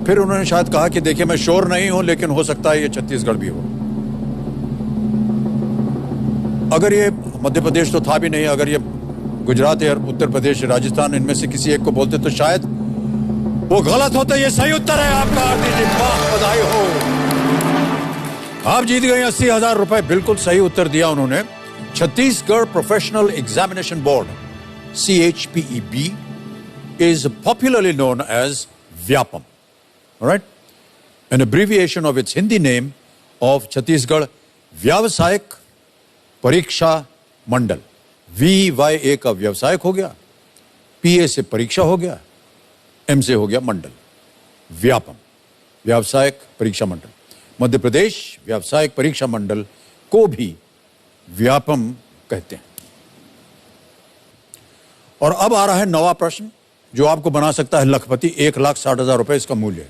फिर उन्होंने शायद कहा कि देखिए मैं श्योर नहीं हूं लेकिन हो सकता है ये छत्तीसगढ़ भी हो। अगर ये मध्य प्रदेश तो था भी नहीं, अगर ये गुजरात या उत्तर प्रदेश, राजस्थान, इनमें से किसी एक को बोलते तो शायद वो गलत होता। ये सही उत्तर है आपका आरती जी, वाह बधाई हो, आप जीत गए 80,000 रुपए। बिल्कुल सही उत्तर दिया उन्होंने। Chhattisgarh professional examination board CHPEB is popularly known as Vyapam, all right? An abbreviation of its Hindi name of Chhattisgarh व्यावसायिक परीक्षा मंडल। VYA का व्यावसायिक हो गया, PA से परीक्षा हो गया, M से हो गया मंडल, व्यापम, व्यावसायिक परीक्षा मंडल। मध्य प्रदेश व्यावसायिक परीक्षा मंडल को भी व्यापम कहते हैं। और अब आ रहा है नवा प्रश्न जो आपको बना सकता है लखपति। 1,60,000 रुपए इसका मूल्य है।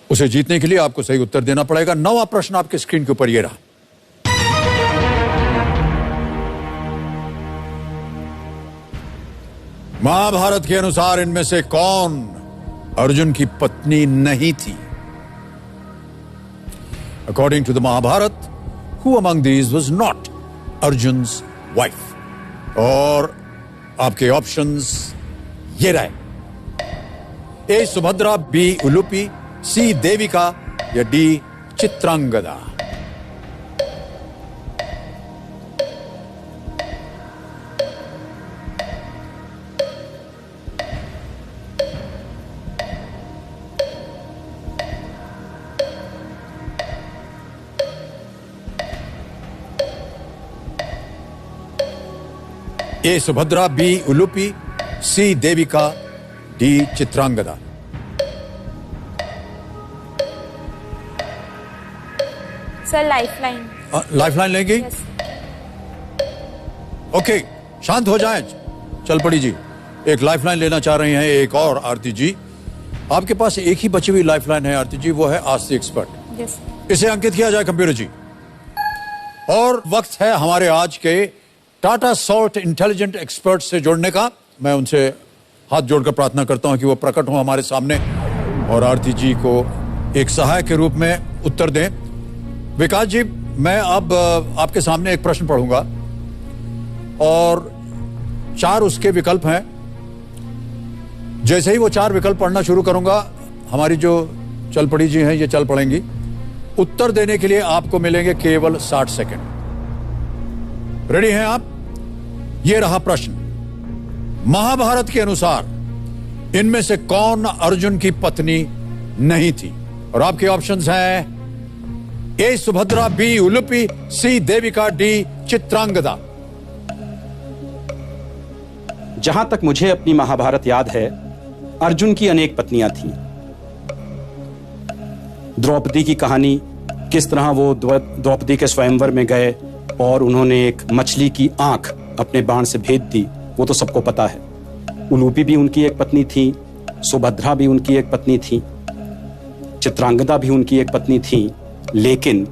उसे जीतने के लिए आपको सही उत्तर देना पड़ेगा। नवा प्रश्न आपके स्क्रीन के ऊपर ये रहा। महाभारत के अनुसार इनमें से कौन अर्जुन की पत्नी नहीं थी? According to the Mahabharat, who among these was not Arjun's wife? और आपके ऑप्शंस ये रहे। A Subhadra, B Ulupi, C Devika या D Chitrangada. A Subhadra, B Ulupi, C Devika, D Chitrangada. Sir lifeline. Lifeline लेंगी? ओके, शांत हो जाएं। चल पड़ी जी, एक लाइफलाइन लेना चाह रही हैं एक और आरती जी। आपके पास एक ही बची हुई लाइफलाइन है आरती जी, वो है आस्क द एक्सपर्ट। इसे अंकित किया जाए कंप्यूटर जी। और वक्त है हमारे आज के टाटा सॉल्ट इंटेलिजेंट एक्सपर्ट से जुड़ने का। मैं उनसे हाथ जोड़कर प्रार्थना करता हूं कि वो प्रकट हो हमारे सामने और आरती जी को एक सहायक के रूप में उत्तर दें। विकास जी, मैं अब आपके सामने एक प्रश्न पढ़ूंगा और 4 उसके विकल्प हैं। जैसे ही वो 4 विकल्प पढ़ना शुरू करूंगा, हमारी जो चल पड़ी जी हैं ये चल पड़ेंगी। उत्तर देने के लिए आपको मिलेंगे केवल 60 सेकंड। रेडी हैं आप? ये रहा प्रश्न। महाभारत के अनुसार इनमें से कौन अर्जुन की पत्नी नहीं थी? और आपके ऑप्शंस हैं ए Subhadra, B Ulupi, C Devika, D Chitrangada. जहां तक मुझे अपनी महाभारत याद है, अर्जुन की अनेक पत्नियां थीं। द्रौपदी की कहानी, किस तरह वो द्रौपदी के स्वयंवर में गए और उन्होंने एक मछली की आंख अपने बाण से भेद दी, वो तो सबको पता है। उलूपी भी उनकी एक पत्नी थी, सुभद्रा भी उनकी एक पत्नी थी, चित्रांगदा भी उनकी एक पत्नी थी, लेकिन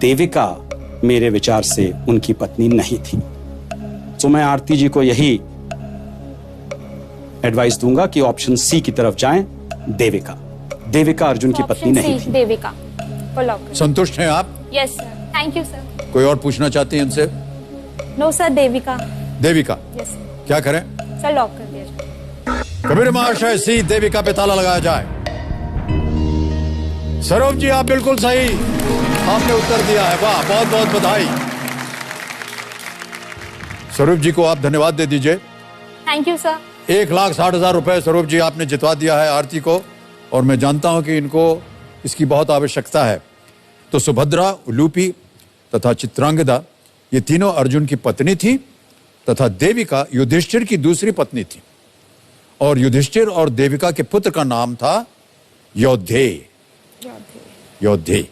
देविका मेरे विचार से उनकी पत्नी नहीं थी। तो मैं आरती जी को यही एडवाइस दूंगा कि ऑप्शन सी की तरफ जाएं, देविका। देविका अर्जुन की पत्नी नहीं थी। देविका। संतुष्ट हैं आप? Yes sir, thank you sir. कोई और पूछना चाहती हैं इनसे? No sir, Devika. Devika? Yes sir. क्या करें? सर लॉक कर दिया जाए। कबीर महाशय, सी देविका पे ताला लगाया जाए। स्वरूप जी, आप बिल्कुल सही, आपने उत्तर दिया है। वाह, बहुत बहुत बधाई। स्वरूप जी को आप धन्यवाद दे दीजिए। Thank you sir. 1,60,000 रुपए स्वरूप जी आपने जितवा दिया है आरती को, और मैं जानता हूं कि इनको इसकी बहुत आवश्यकता है। तो सुभद्रा, उलूपी तथा चित्रांगदा ये तीनों अर्जुन की पत्नी थी, तथा देविका युधिष्ठिर की दूसरी पत्नी थी, और युधिष्ठिर और देविका के पुत्र का नाम था योद्धेय। योद्धेय।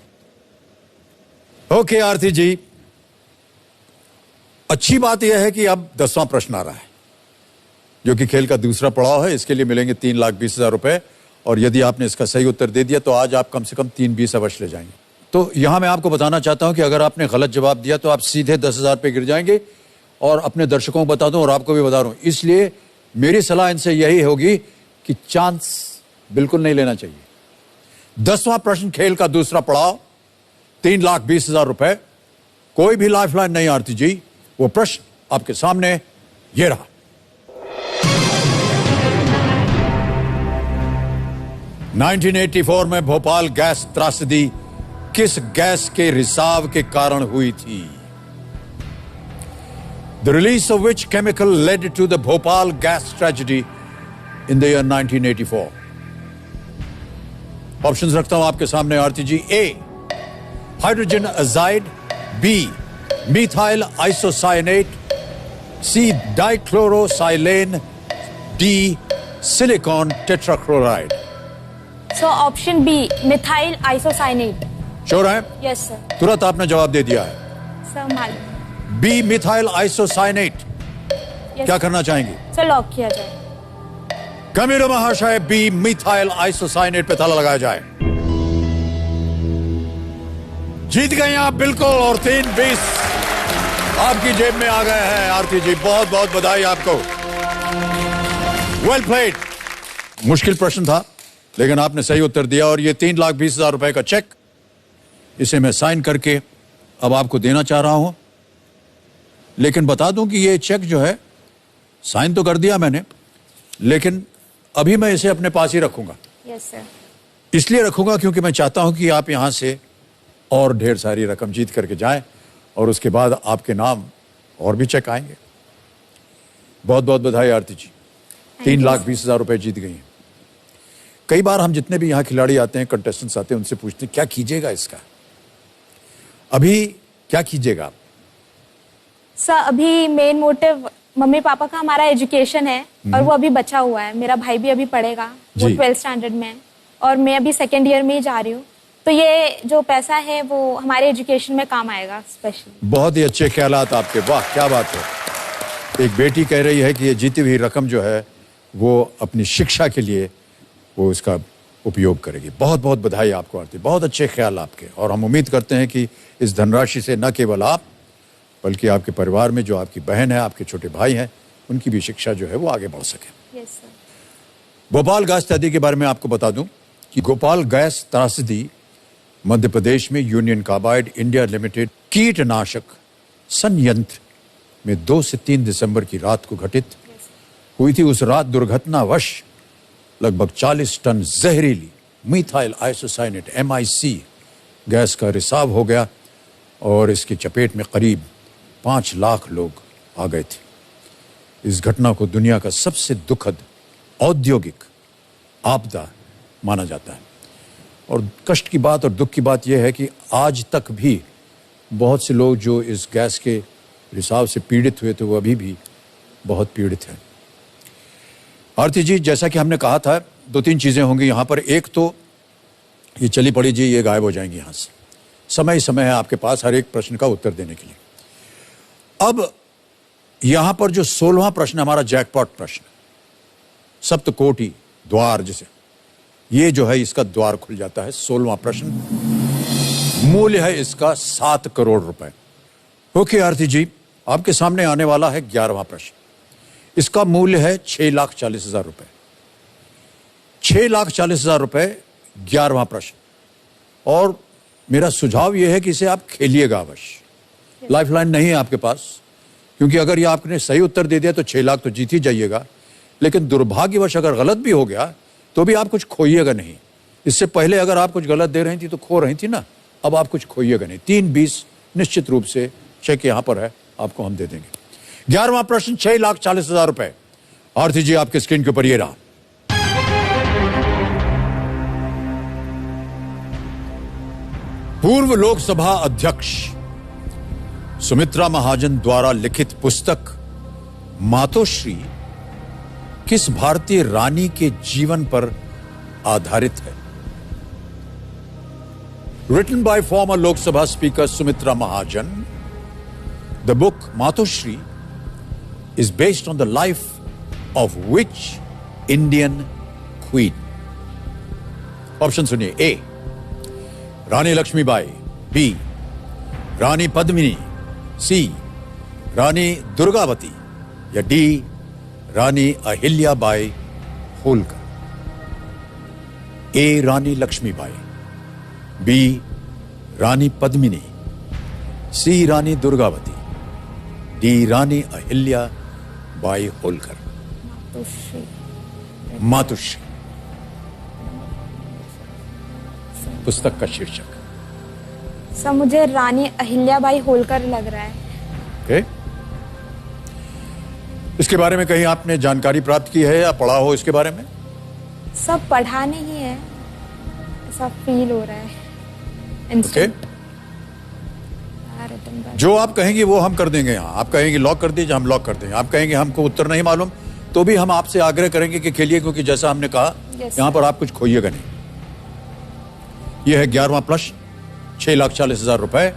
ओके आरती जी, अच्छी बात यह है कि अब 10वां प्रश्न आ रहा है, जो कि खेल का दूसरा पड़ाव है। इसके लिए मिलेंगे 3,20,000 रुपए, और यदि आपने इसका सही उत्तर दे दिया तो आज आप कम से कम 3,20 अवश्य ले जाएंगे। तो यहां मैं आपको बताना चाहता हूं कि अगर आपने गलत जवाब दिया तो आप सीधे 10,000 पे गिर जाएंगे। और अपने दर्शकों को बता दूं और आपको भी बता रहा हूं, इसलिए मेरी सलाह इनसे यही होगी कि चांस बिल्कुल नहीं लेना चाहिए। 10वां प्रश्न खेल का दूसरा पड़ाव, 3,20,000 रुपए। कोई भी लाइफलाइन नहीं आरती जी, वो प्रश्न आपके सामने ये रहा। (1984) में भोपाल गैस त्रासदी किस गैस के रिसाव के कारण हुई थी? The release of which chemical led to the Bhopal gas tragedy in the year 1984? Options रखता हूं आपके सामने Aarti ji. A, hydrogen azide, B, methyl isocyanate, C, dichlorosilane, D, silicon tetrachloride. So option B, methyl isocyanate. Sure है? Yes sir. तुरंत आपने जवाब दे दिया है। सर मालूम। B, methyl isocyanate. क्या करना चाहेंगे? सर लॉक किया जाए। कमीरो महाशय, बी, मिथाइल आइसोसाइनेट पे ताला लगाया जाए। जीत गए आप बिल्कुल, और 3,20 आपकी जेब में आ गए हैं आरती जी। बहुत बहुत बधाई आपको। Well played. मुश्किल प्रश्न था लेकिन आपने सही उत्तर दिया, और ये 3,20,000 रुपए का चेक, इसे मैं साइन करके अब आपको देना चाह रहा हूं। लेकिन बता दूं कि ये चेक जो है, साइन तो कर दिया मैंने, लेकिन अभी मैं इसे अपने पास ही रखूंगा। Yes sir. इसलिए रखूंगा क्योंकि मैं चाहता हूं कि आप यहां से और ढेर सारी रकम जीत करके जाएं, और उसके बाद आपके नाम और भी चेक आएंगे। बहुत बहुत बधाई आरती जी, 3,20,000 रुपए जीत गई हैं। कई बार हम जितने भी यहाँ खिलाड़ी आते हैं, कंटेस्टेंट्स आते हैं, उनसे पूछते हैं क्या कीजिएगा इसका, अभी क्या कीजिएगा आप? सर अभी मेन मोटिव मम्मी पापा का हमारा एजुकेशन है, और वो अभी बचा हुआ है। मेरा भाई भी अभी पढ़ेगा, वो 12th स्टैंडर्ड में है, और मैं अभी 2nd ईयर में ही जा रही हूँ। तो ये जो पैसा है वो हमारे एजुकेशन में काम आएगा स्पेशली। बहुत ही अच्छे ख्यालात आपके, वाह क्या बात है। एक बेटी कह रही है कि ये जीती हुई रकम जो है वो अपनी शिक्षा के लिए वो इसका उपयोग करेगी। बहुत बहुत बधाई आपको आरती, बहुत अच्छे ख्याल आपके, और हम उम्मीद करते हैं कि इस धनराशि से न केवल आप बल्कि आपके परिवार में जो आपकी बहन है, आपके छोटे भाई हैं, उनकी भी शिक्षा जो है वो आगे बढ़ सके। Yes sir. भोपाल गैस त्रासदी के बारे में आपको बता दूं कि भोपाल गैस त्रासदी मध्य प्रदेश में यूनियन कार्बाइड इंडिया लिमिटेड कीटनाशक संयंत्र में 2 से 3 दिसंबर की रात को घटित हुई थी। उस रात दुर्घटनावश लगभग 40 टन जहरीली मिथाइल आइसोसाइनेट MIC गैस का रिसाव हो गया, और इसकी चपेट में करीब 5 लाख लोग आ गए थे। इस घटना को दुनिया का सबसे दुखद औद्योगिक आपदा माना जाता है, और कष्ट की बात और दुख की बात यह है कि आज तक भी बहुत से लोग जो इस गैस के रिसाव से पीड़ित हुए थे वो अभी भी बहुत पीड़ित हैं। आरती जी, जैसा कि हमने कहा था, 2-3 चीजें होंगी यहाँ पर। एक तो ये चली पड़ी जी, ये गायब हो जाएंगी यहाँ से। समय ही समय है आपके पास हर एक प्रश्न का उत्तर देने के लिए। अब यहाँ पर जो 16वां प्रश्न हमारा जैकपॉट प्रश्न, सप्तकोटि द्वार जिसे, ये जो है इसका द्वार खुल जाता है। 16वां प्रश्न, मूल्य है इसका 7 करोड़ रुपए। ओके आरती जी, आपके सामने आने वाला है 11वां प्रश्न। इसका मूल्य है 6,40,000 रुपए। 6,40,000 रुपए 11वां प्रश्न, और मेरा सुझाव यह है कि इसे आप खेलिएगा अवश्य। लाइफलाइन नहीं है आपके पास, क्योंकि अगर ये आपने सही उत्तर दे दिया तो 6 लाख तो जीत ही जाइएगा, लेकिन दुर्भाग्यवश अगर गलत भी हो गया तो भी आप कुछ खोइएगा नहीं। इससे पहले अगर आप कुछ गलत दे रही थी तो खो रही थी ना, अब आप कुछ खोइएगा नहीं। 3,20 निश्चित रूप से चेक यहां पर है, आपको हम दे देंगे। 11वां प्रश्न, 6,40,000 रुपए। आरती जी, आपके स्क्रीन के ऊपर ये रहा। पूर्व लोकसभा अध्यक्ष सुमित्रा महाजन द्वारा लिखित पुस्तक मातोश्री किस भारतीय रानी के जीवन पर आधारित है? Written by former Lok Sabha Speaker Sumitra Mahajan, The book Matoshri is based on the life of which Indian queen? Option सुनिए. A. Rani Lakshmibai. B. Rani Padmini. C. Rani Durgavati. या D. Rani Ahilyabai Holkar. A. Rani Lakshmibai. B. Rani Padmini. C. Rani Durgavati. D. रानी अहिल्याबाई होलकर. मातुश्री पुस्तक का शीर्षक. सर मुझे रानी अहिल्याबाई होलकर लग रहा है. okay? इसके बारे में कहीं आपने जानकारी प्राप्त की है या पढ़ा हो इसके बारे में? सब पढ़ा नहीं है, ऐसा फील हो रहा है. okay? जो आप कहेंगे वो हम कर देंगे. यहाँ आप कहेंगे लॉक कर दीजिए, हम लॉक कर देंगे. आप कहेंगे हमको उत्तर नहीं मालूम, तो भी हम आपसे आग्रह करेंगे कि खेलिए, क्योंकि जैसा हमने कहा यहाँ पर आप कुछ खोइएगा नहीं. यह है 11वां प्रश्न, 6,40,000 रुपए.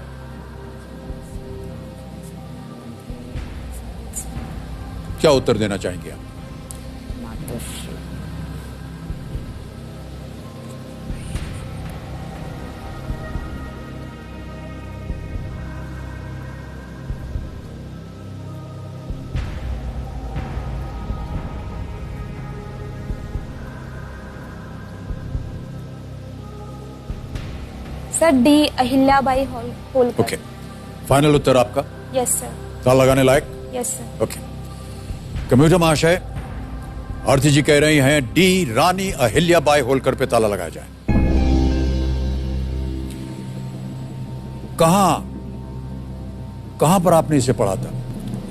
क्या उत्तर देना चाहेंगे आप? Sir D Ahilyabai Holkar. Okay, final उत्तर आपका? Yes sir. ताला लगाने लायक? Yes sir. ओके. कंप्यूटर महाशय, आरती जी कह रही हैं डी रानी अहिल्याबाई होलकर पे ताला लगाया जाए. कहां पर आपने इसे पढ़ा था?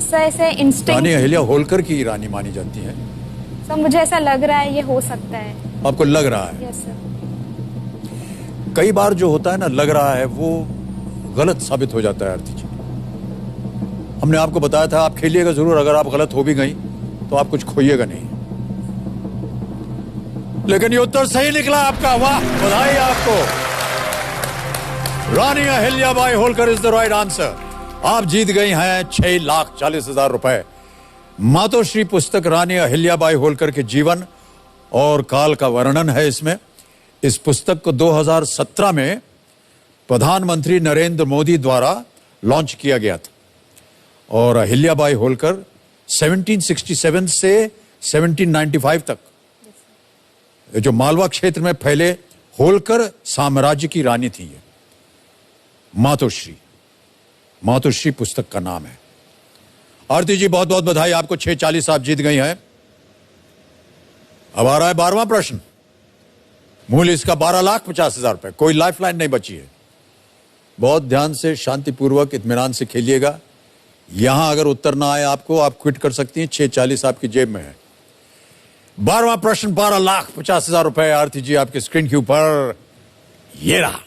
सर ऐसे इंस्टिंक्ट. रानी अहिल्या होलकर की रानी मानी जाती है. सर मुझे ऐसा लग रहा है ये हो सकता है. आपको लग रहा है? Yes sir. कई बार जो होता है ना, लग रहा है, वो गलत साबित हो जाता है. आरती जी, हमने आपको बताया था आप खेलिएगा जरूर. अगर आप गलत हो भी गई तो आप कुछ खोइएगा नहीं. लेकिन ये उत्तर सही निकला आपका. वाह, बधाई आपको. Rani Ahilyabai Holkar is the right answer. आप जीत गई हैं 6,40,000 रुपए. मातोश्री पुस्तक रानी अहिल्याबाई होलकर के जीवन और काल का वर्णन है इसमें. इस पुस्तक को 2017 में प्रधानमंत्री नरेंद्र मोदी द्वारा लॉन्च किया गया था. और अहिल्याबाई होलकर 1767 से 1795 तक जो मालवा क्षेत्र में फैले होलकर साम्राज्य की रानी थी. ये मातोश्री पुस्तक का नाम है. आरती जी, बहुत बहुत बधाई आपको. 6,40 आप जीत गई हैं. अब आ रहा है 12वां प्रश्न. मूल्य इसका 12,50,000 रुपए. कोई लाइफलाइन नहीं बची है. बहुत ध्यान से, शांतिपूर्वक, इत्मीनान से खेलिएगा. यहां अगर उत्तर ना आए आपको, आप क्विट कर सकती हैं. 6,40 आपकी जेब में है. 12वां प्रश्न, 12,50,000 रुपए. आरती जी, आपके स्क्रीन के ऊपर ये रहा.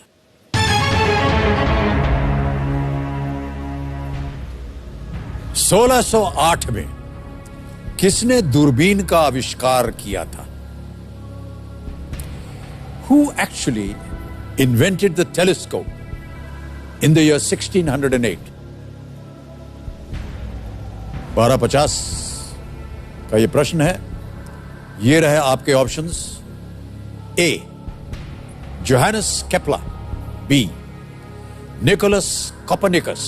(1608) में किसने दूरबीन का आविष्कार किया था? Who actually invented the telescope in the year 1608? 12,50 का ये प्रश्न है. ये रहे आपके options. A. Johannes Kepler. B. Nicolaus Copernicus.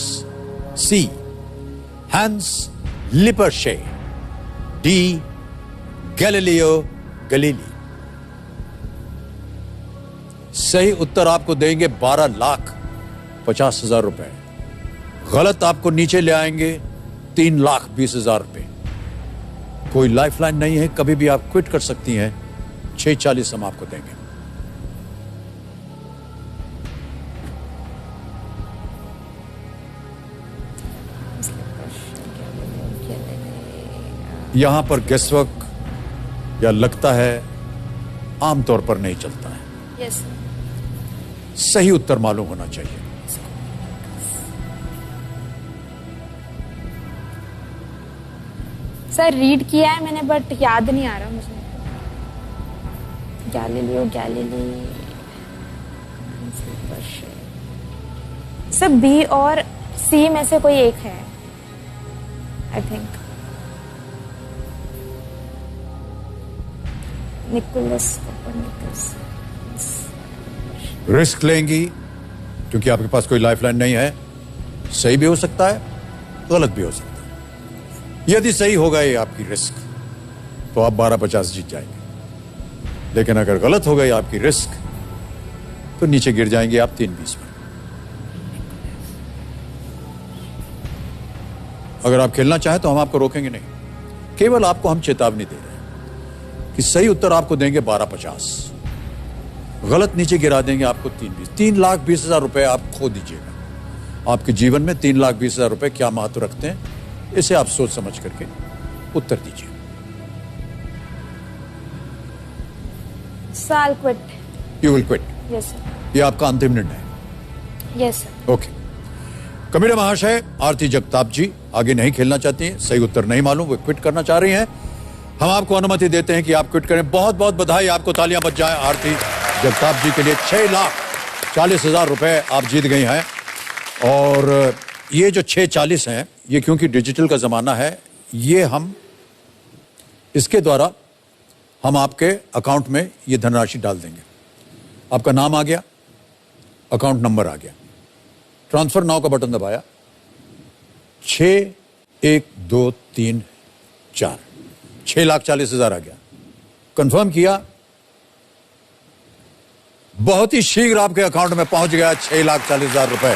C. Hans Lippershey. D. Galileo Galilei. सही उत्तर आपको देंगे 12,50,000 रुपए. गलत आपको नीचे ले आएंगे 3,20,000 रुपए. कोई लाइफलाइन नहीं है, कभी भी आप क्विट कर सकती हैं. 6,40 हम आपको देंगे. यहां पर गेसवर्क या लगता है आमतौर पर नहीं चलता है. यस. सही उत्तर मालूम होना चाहिए. सर रीड किया है मैंने, बट याद नहीं आ रहा मुझे. गैलीली. सर बी और सी में से कोई एक है. I think Nicholas Copernicus. Risk लेंगी क्योंकि आपके पास कोई लाइफलाइन नहीं है। सही भी हो सकता है, गलत भी हो सकता है। यदि सही होगा ये आपकी रिस्क तो आप 1250 जीत जाएंगे, लेकिन अगर गलत हो गई आपकी रिस्क तो नीचे गिर जाएंगे आप 320 में। अगर आप खेलना चाहें तो हम आपको रोकेंगे नहीं, केवल आपको हम चेतावनी दे रहे हैं कि सही उत्तर आपको देंगे 1250, गलत नीचे गिरा देंगे आपको 320। 3,20,000 रुपए आप खो दीजिएगा। आपके जीवन में 3,20,000 रुपए क्या महत्व रखते हैं, इसे आप सोच समझ करके उत्तर दीजिए। So I'll quit. You will quit. Yes, sir. ये आपका अंतिम निर्णय है। Yes, sir. ओके। कबीर महाशय, आरती जगताप जी आगे नहीं खेलना चाहती हैं, सही उत्तर नहीं मालूम, वो क्विट करना चाह रही हैं। हम आपको अनुमति देते हैं कि आप क्विट करें। बहुत बहुत बधाई, आपको तालियां बज जाएं आरती जगताप जी के लिए। 6,40,000 रुपए आप जीत गई हैं। और ये जो 640 हैं, ये क्योंकि डिजिटल का जमाना है, ये हम इसके द्वारा हम आपके अकाउंट में ये धनराशि डाल देंगे। आपका नाम आ गया, अकाउंट नंबर आ गया, ट्रांसफर नाउ का बटन दबाया, 6,1,2,3,4 6,40,000 आ गया। कंफर्म किया, बहुत ही शीघ्र आपके अकाउंट में पहुंच गया 6,40,000 रुपए।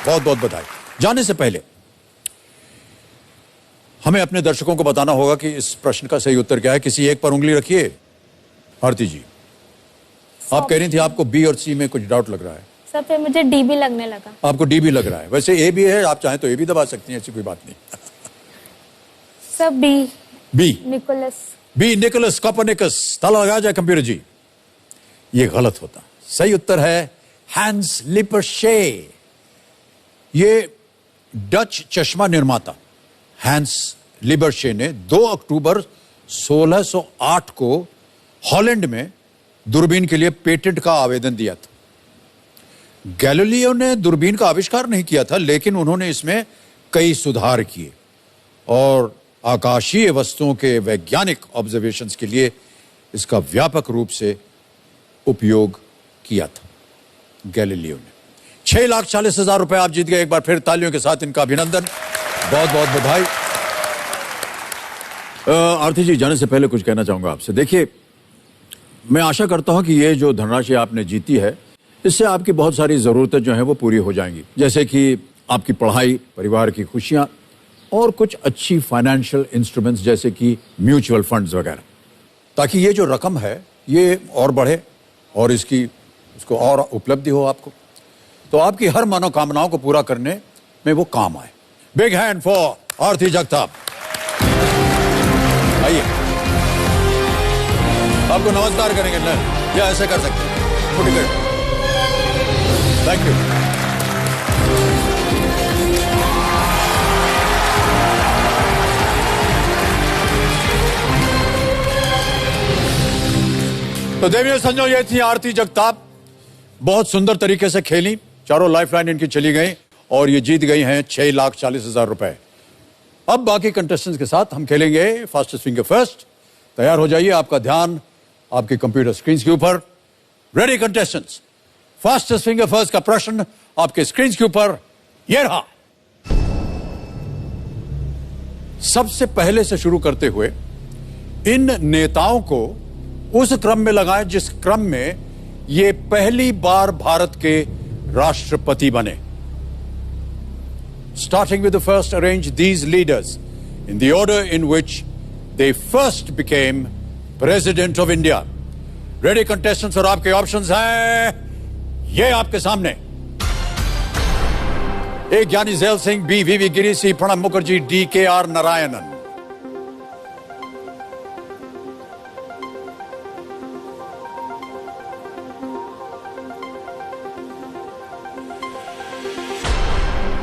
बहुत बहुत बधाई। जाने से पहले हमें अपने दर्शकों को बताना होगा कि इस प्रश्न का सही उत्तर क्या है। किसी एक पर उंगली रखिए। आरती जी, आप कह रही थी आपको बी और सी में कुछ डाउट लग रहा है। सर फिर मुझे डी भी लगने लगा। आपको डी भी लग रहा है। वैसे ए भी है, आप चाहें तो ए भी दबा सकती हैं, ऐसी कोई बात नहीं। Sir B. B Nicolaus. B Nicolaus Copernicus. ताला लगा जाए कंप्यूटर जी। ये गलत होता। सही उत्तर है हैंस लिपरशे। ये डच चश्मा निर्माता हैंस लिबरशे ने 2 अक्टूबर 1608 को हॉलैंड में दूरबीन के लिए पेटेंट का आवेदन दिया था। गैलीलियो ने दूरबीन का आविष्कार नहीं किया था, लेकिन उन्होंने इसमें कई सुधार किए और आकाशीय वस्तुओं के वैज्ञानिक ऑब्जर्वेशंस के लिए इसका व्यापक रूप से उपयोग किया था गैलीलियो ने। 6,40,000 रुपए आप जीत गए। एक बार फिर तालियों के साथ इनका अभिनंदन, बहुत बहुत बधाई। आरती जी, जाने से पहले कुछ कहना चाहूंगा आपसे। देखिए, मैं आशा करता हूं कि ये जो धनराशि आपने जीती है, इससे आपकी बहुत सारी जरूरतें जो हैं वो पूरी हो जाएंगी, जैसे कि आपकी पढ़ाई, परिवार की खुशियां और कुछ अच्छी फाइनेंशियल इंस्ट्रूमेंट्स जैसे कि म्यूचुअल फंड्स वगैरह, ताकि ये जो रकम है ये और बढ़े और इसको और उपलब्धि हो आपको, तो आपकी हर मनोकामनाओं को पूरा करने में वो काम आए। बिग हैंड फॉर आरती जगताप। आइए, आपको नमस्कार करेंगे ना, या ऐसे कर सकते हैं। Thank you. तो देवियों संजो, ये थी आरती जगताप। बहुत सुंदर तरीके से खेली, चारों लाइफलाइन इनकी चली गई और ये जीत गई हैं 6,40,000 रुपए। अब बाकी कंटेस्टेंट्स के साथ हम खेलेंगे फास्टेस्ट फिंगर फर्स्ट। तैयार हो जाइए, आपका ध्यान आपके कंप्यूटर स्क्रीन के ऊपर। Ready contestants, fastest finger first का प्रश्न आपके स्क्रीन के ऊपर ये रहा। सबसे पहले से शुरू करते हुए इन नेताओं को उस क्रम में लगाएं जिस क्रम में ये पहली बार भारत के राष्ट्रपति बने। Starting with the first, arrange these leaders in the order in which they first became President of India. Ready contestants, और आपके ऑप्शंस हैं ये आपके सामने। A Giani Zail Singh, B V Giri, C Pranab Mukherjee, D K R. Narayanan.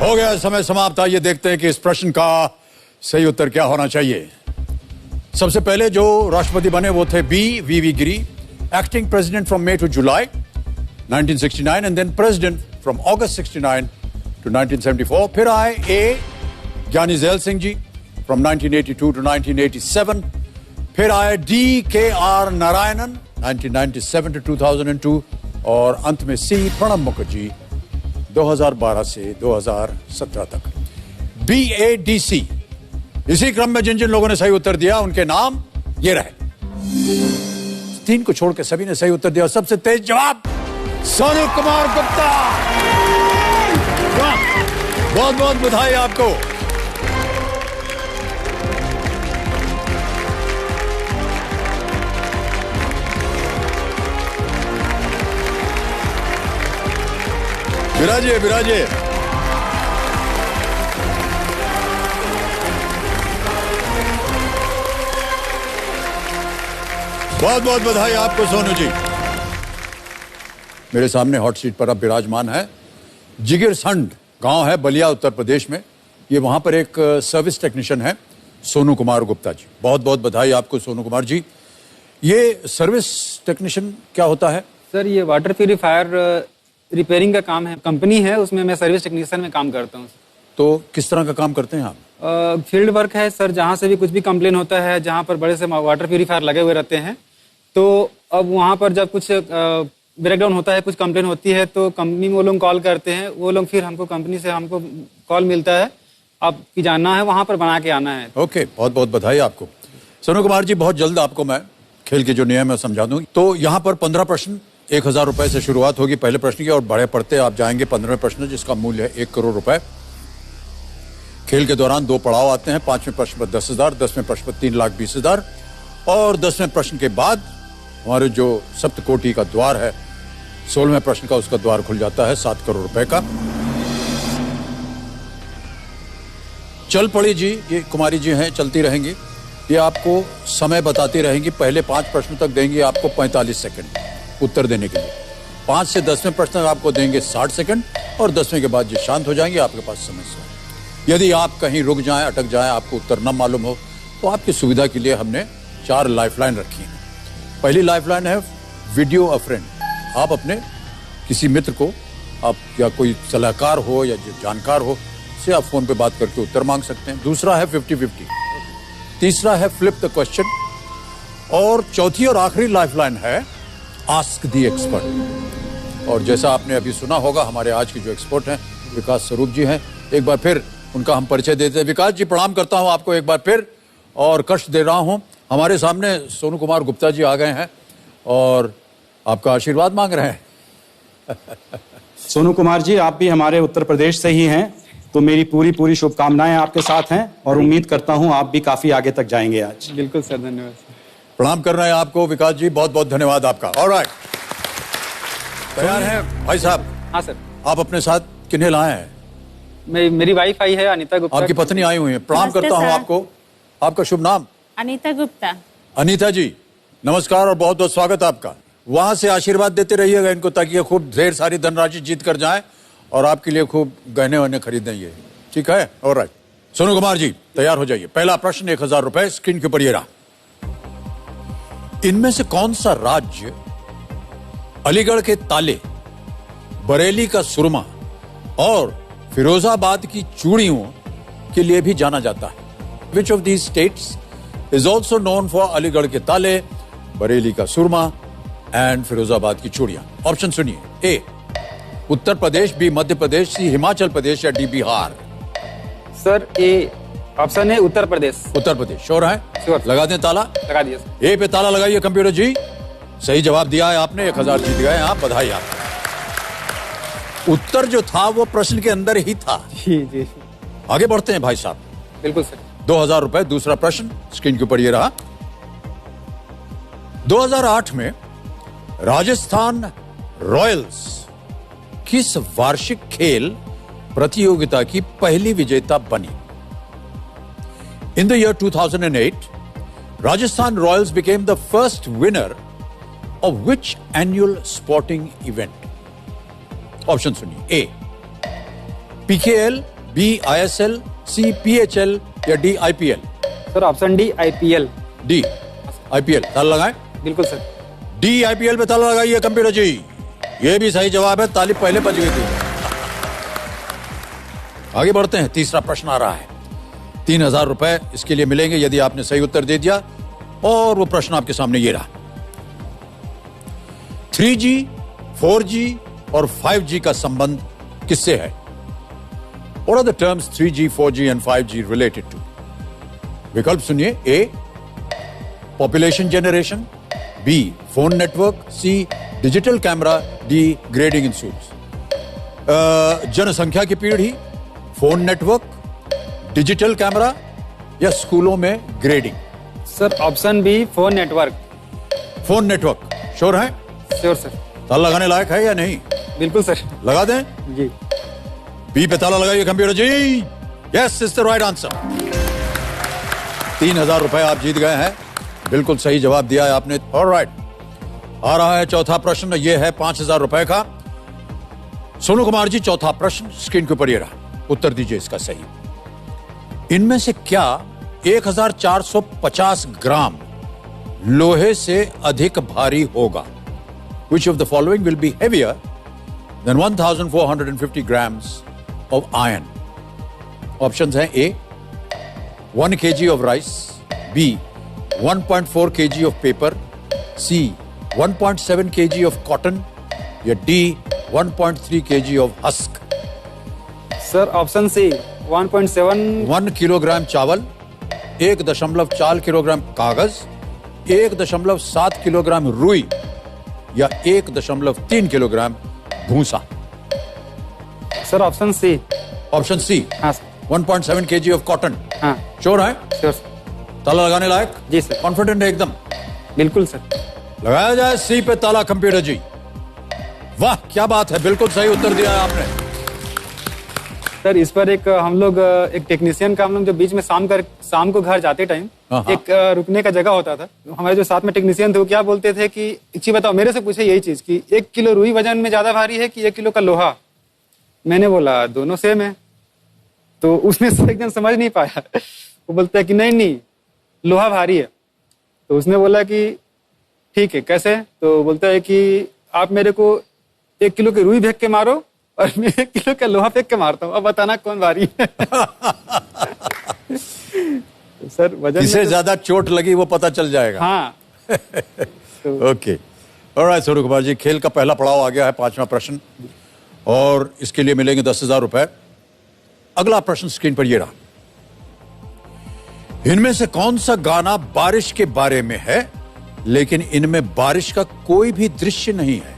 हो गया समय समाप्त। आइए देखते हैं कि इस प्रश्न का सही उत्तर क्या होना चाहिए। सबसे पहले जो राष्ट्रपति बने वो थे B V Giri, acting president from May to July 1969 and then president from August 69 to 1974। फिर आए A Giani Zail Singh ji from 1982 to 1987, फिर आए DKR नारायणन 1997 टू 2002, और अंत में C प्रणब मुखर्जी 2012 से 2017 तक। BADC, इसी क्रम में जिन जिन लोगों ने सही उत्तर दिया उनके नाम ये रहे। 3 को छोड़ के सभी ने सही उत्तर दिया, और सबसे तेज जवाब सोनू कुमार गुप्ता। बहुत बहुत बधाई आपको। विराजिए विराजिए। बहुत बहुत बधाई आपको सोनू जी। मेरे सामने हॉट सीट पर अब विराजमान है जिगरसंड गांव है बलिया उत्तर प्रदेश में। ये वहां पर एक सर्विस टेक्नीशियन है सोनू कुमार गुप्ता जी। बहुत बहुत बधाई आपको सोनू कुमार जी। ये सर्विस टेक्नीशियन क्या होता है? सर ये वाटर प्यूरिफायर रिपेयरिंग का काम है, कंपनी है, उसमें मैं सर्विस टेक्नीशियन में काम करता हूँ। तो किस तरह का काम करते हैं आप? फील्ड वर्क है सर, जहाँ से भी कुछ भी कंप्लेन होता है, जहाँ पर बड़े से वाटर प्यूरिफायर लगे हुए रहते हैं, तो अब वहाँ पर जब कुछ ब्रेकडाउन होता है, कुछ कंप्लेन होती है, तो कंपनी में वो लोग कॉल करते हैं, वो लोग फिर हमको कंपनी से हमको कॉल मिलता है, आपकी जाना है वहाँ पर बना के आना है। ओके, बहुत बहुत बधाई आपको सोनू कुमार जी। बहुत जल्द आपको मैं खेल के जो नियम है समझा दूंगी। तो यहाँ पर 15 प्रश्न 1000 रुपए से शुरुआत होगी पहले प्रश्न की, और बड़े पढ़ते आप जाएंगे 15वें प्रश्न जिसका मूल्य है 1 करोड़ रुपए। खेल के दौरान 2 पड़ाव आते हैं, 5वें प्रश्न पर 10,000, 10वें प्रश्न पर 3,20,000, और 10वें प्रश्न के बाद हमारे जो सप्तकोटि का द्वार है 16वें प्रश्न का, उसका द्वार खुल जाता है 7 करोड़ रुपए का। चल पड़ी जी, ये कुमारी जी हैं, चलती रहेंगी, ये आपको समय बताती रहेंगी। पहले 5 प्रश्न तक देंगे आपको 45 सेकंड उत्तर देने के लिए, 5 से 10वें प्रश्न तक आपको देंगे 60 सेकंड, और 10वें के बाद ये शांत हो जाएंगे, आपके पास समय से। यदि आप कहीं रुक जाएं, अटक जाएं, आपको उत्तर न मालूम हो, तो आपकी सुविधा के लिए हमने 4 लाइफलाइन रखी हैं। पहली लाइफलाइन है वीडियो अ फ्रेंड। आप अपने किसी मित्र को, आप या कोई सलाहकार हो या जो जानकार हो, से आप फोन पे बात करके उत्तर मांग सकते हैं। दूसरा है 50-50, तीसरा है फ्लिप द क्वेश्चन, और चौथी और आखिरी लाइफलाइन है आस्क द एक्सपर्ट। और जैसा आपने अभी सुना होगा, हमारे आज के जो एक्सपर्ट हैं विकास स्वरूप जी हैं। एक बार फिर उनका हम परिचय देते हैं। विकास जी, प्रणाम करता हूं आपको एक बार फिर, और कष्ट दे रहा हूं। हमारे सामने सोनू कुमार गुप्ता जी आ गए हैं और आपका आशीर्वाद मांग रहे हैं। सोनू कुमार जी, आप भी हमारे उत्तर प्रदेश से ही हैं, तो मेरी पूरी शुभकामनाएं आपके साथ हैं, और उम्मीद करता हूं आप भी काफी आगे तक जाएंगे आज। बिल्कुल सर, धन्यवाद सर। प्रणाम कर रहे हैं आपको विकास जी, बहुत बहुत धन्यवाद आपका। ऑलराइट, तैयार हैं भाई साहब? हाँ सर। आप अपने साथ किन्हें लाए हैं? मेरी वाइफ आई है अनीता गुप्ता। आपकी पत्नी आई हुई है, प्रणाम करता हूं आपको। आपका शुभ नाम? अनीता गुप्ता। अनीता जी नमस्कार और बहुत बहुत स्वागत आपका। वहां से आशीर्वाद देते रहिएगा इनको, ताकि ये खूब ढेर सारी धनराशि जीत कर जाएं और आपके लिए खूब गहने वहने खरीदें ये, ठीक है? ऑलराइट, सोनू कुमार जी तैयार हो जाइए। पहला प्रश्न 1000 रुपए, स्क्रीन के ऊपर ये रहा। इनमें से कौन सा राज्य अलीगढ़ के ताले, बरेली का सुरमा और फिरोजाबाद की चूड़ियों के लिए भी जाना जाता है? Which of these states is also known for Aligarh के ताले, बरेली का सुरमा एंड फिरोजाबाद की चूड़ियां? ऑप्शन सुनिए। ए उत्तर प्रदेश, बी मध्य प्रदेश, सी हिमाचल प्रदेश, या D Bihar? Sir A option है उत्तर प्रदेश। उत्तर प्रदेश, श्योर है? श्योर। लगा दें ताला? लगा दिया सर। ए पे ताला लगाइए कंप्यूटर जी। सही जवाब दिया है आपने, 1000 जीत गए आप, बधाई आपको। उत्तर जो था वो प्रश्न के अंदर ही था। जी। आगे बढ़ते हैं भाई साहब। बिल्कुल सर। 2000 रुपए, दूसरा प्रश्न स्क्रीन के ऊपर ये रहा। 2008 में राजस्थान रॉयल्स किस वार्षिक खेल प्रतियोगिता की पहली विजेता बनी? In the year 2008, Rajasthan Royals became the first winner of which annual sporting event? Option सुनिए। ए PKL, B ISL, C PHL, या D IPL? Sir option D IPL। D IPL, ताला लगाएं। बिल्कुल सर। डी IPL पे ताला लगाइए computer जी। ये भी सही जवाब है, ताली पहले बज गई थी। आगे बढ़ते हैं, तीसरा प्रश्न आ रहा है। 3,000 रुपए इसके लिए मिलेंगे यदि आपने सही उत्तर दे दिया। और वो प्रश्न आपके सामने ये रहा, 3G, 4G और 5G का संबंध किससे है? What are the terms 3G, 4G and 5G related to? विकल्प सुनिए, A, population generation, B, phone network, C, digital camera, D, grading in schools. जनसंख्या की पीढ़ी, फोन नेटवर्क, डिजिटल कैमरा या स्कूलों में grading? Sir option B, phone network. Phone network, sure है? Sure sir. ताला लगाने लायक है या नहीं? बिल्कुल सर। लगा दें? जी। बी पे ताला लगाइए computer ji. Yes, is the right answer. 3,000 रुपए आप जीत गए हैं, बिल्कुल सही जवाब दिया है आपने। ऑलराइट, आ रहा है चौथा प्रश्न, यह है 5,000 रुपए का। सोनू कुमार जी, चौथा प्रश्न स्क्रीन के ऊपर ये रहा, उत्तर दीजिए इसका सही। इनमें से क्या 1,450 ग्राम लोहे से अधिक भारी होगा? Which of the following will be heavier than 1,450 grams of iron? Options हैं A, 1 kg of rice, B, 1.4 kg of paper, C, 1.7 kg of cotton या D, 1.3 kg of husk? Sir option C, 1.7। 1 kilogram चावल, 1.4 kilogram कागज, 1.7 kilogram रुई या 1.3 kilogram भूसा? Sir option C. Option C, हाँ sir. 1.7 kg of cotton. हाँ। Sure है? Sure sir. ताला लगाने लायक? जी सर। कॉन्फिडेंट है एकदम? बिल्कुल सर। लगाया जाए सी पे ताला कंप्यूटर जी। वाह क्या बात है, बिल्कुल सही उत्तर दिया है आपने। सर इस पर एक हम लोग एक टेक्नीशियन का हम लोग जो बीच में शाम को घर जाते टाइम एक रुकने का जगह होता था। हमारे जो साथ में टेक्नीशियन थे वो क्या बोलते थे कि एक चीज बताओ, मेरे से पूछे यही चीज कि 1 किलो रुई वजन में ज्यादा भारी है कि 1 किलो का लोहा? मैंने बोला दोनों सेम है। तो उसने से एकदम समझ नहीं पाया, वो बोलता है कि नहीं लोहा भारी है। तो उसने बोला कि ठीक है, कैसे? तो बोलता है कि आप मेरे को 1 किलो की रुई फेंक के मारो और मैं 1 किलो का लोहा फेंक के मारता हूँ, अब बताना कौन भारी है। सर वजन जिसे ज्यादा चोट लगी वो पता चल जाएगा। हाँ। ओके, ऑलराइट सोनू कुमार जी, खेल का पहला पड़ाव आ गया है, 5वां प्रश्न, और इसके लिए मिलेंगे 10,000 रुपए। अगला प्रश्न स्क्रीन पर ये रहा, इनमें से कौन सा गाना बारिश के बारे में है लेकिन इनमें बारिश का कोई भी दृश्य नहीं है?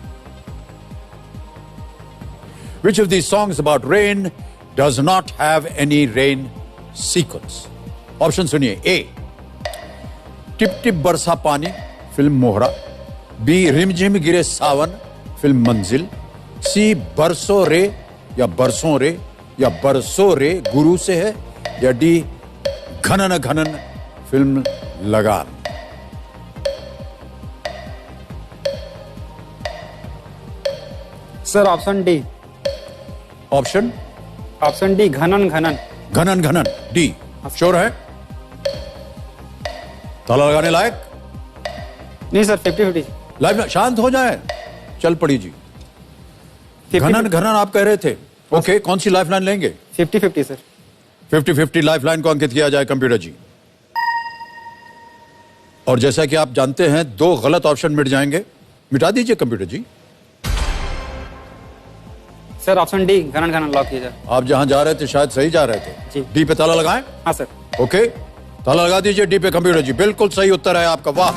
Which of these songs about rain does not have any rain sequence? Option सुनिए, A, टिप टिप बरसा पानी, फिल्म मोहरा, B, रिमझिम गिरे सावन, फिल्म मंजिल, C, बरसों रे या बरसों रे गुरु से है, या D, Ghanan Ghanan, film Lagaan? Sir option D. Option D, Ghanan Ghanan, D. Sure है? ताला लगाने लायक? नहीं सर, 50-50। लाइफ शांत हो जाए, चल पड़ी जी। घनन आप कह रहे थे। ओके, कौन सी लाइफ लाइन लेंगे? 50-50 सर। 50-50 लाइफ लाइन को अंकित किया जाए कंप्यूटर जी। और जैसा कि आप जानते हैं 2 गलत ऑप्शन मिट जाएंगे, मिटा दीजिए कंप्यूटर जी। सर ऑप्शन डी, घनन लॉक किया जाए। आप जहां जा रहे थे शायद सही जा रहे थे जी। डी पे ताला लगाएं? हाँ सर। ओके, ताला लगा दीजिए डी पे कंप्यूटर जी, बिल्कुल सही उत्तर है आपका। वाह,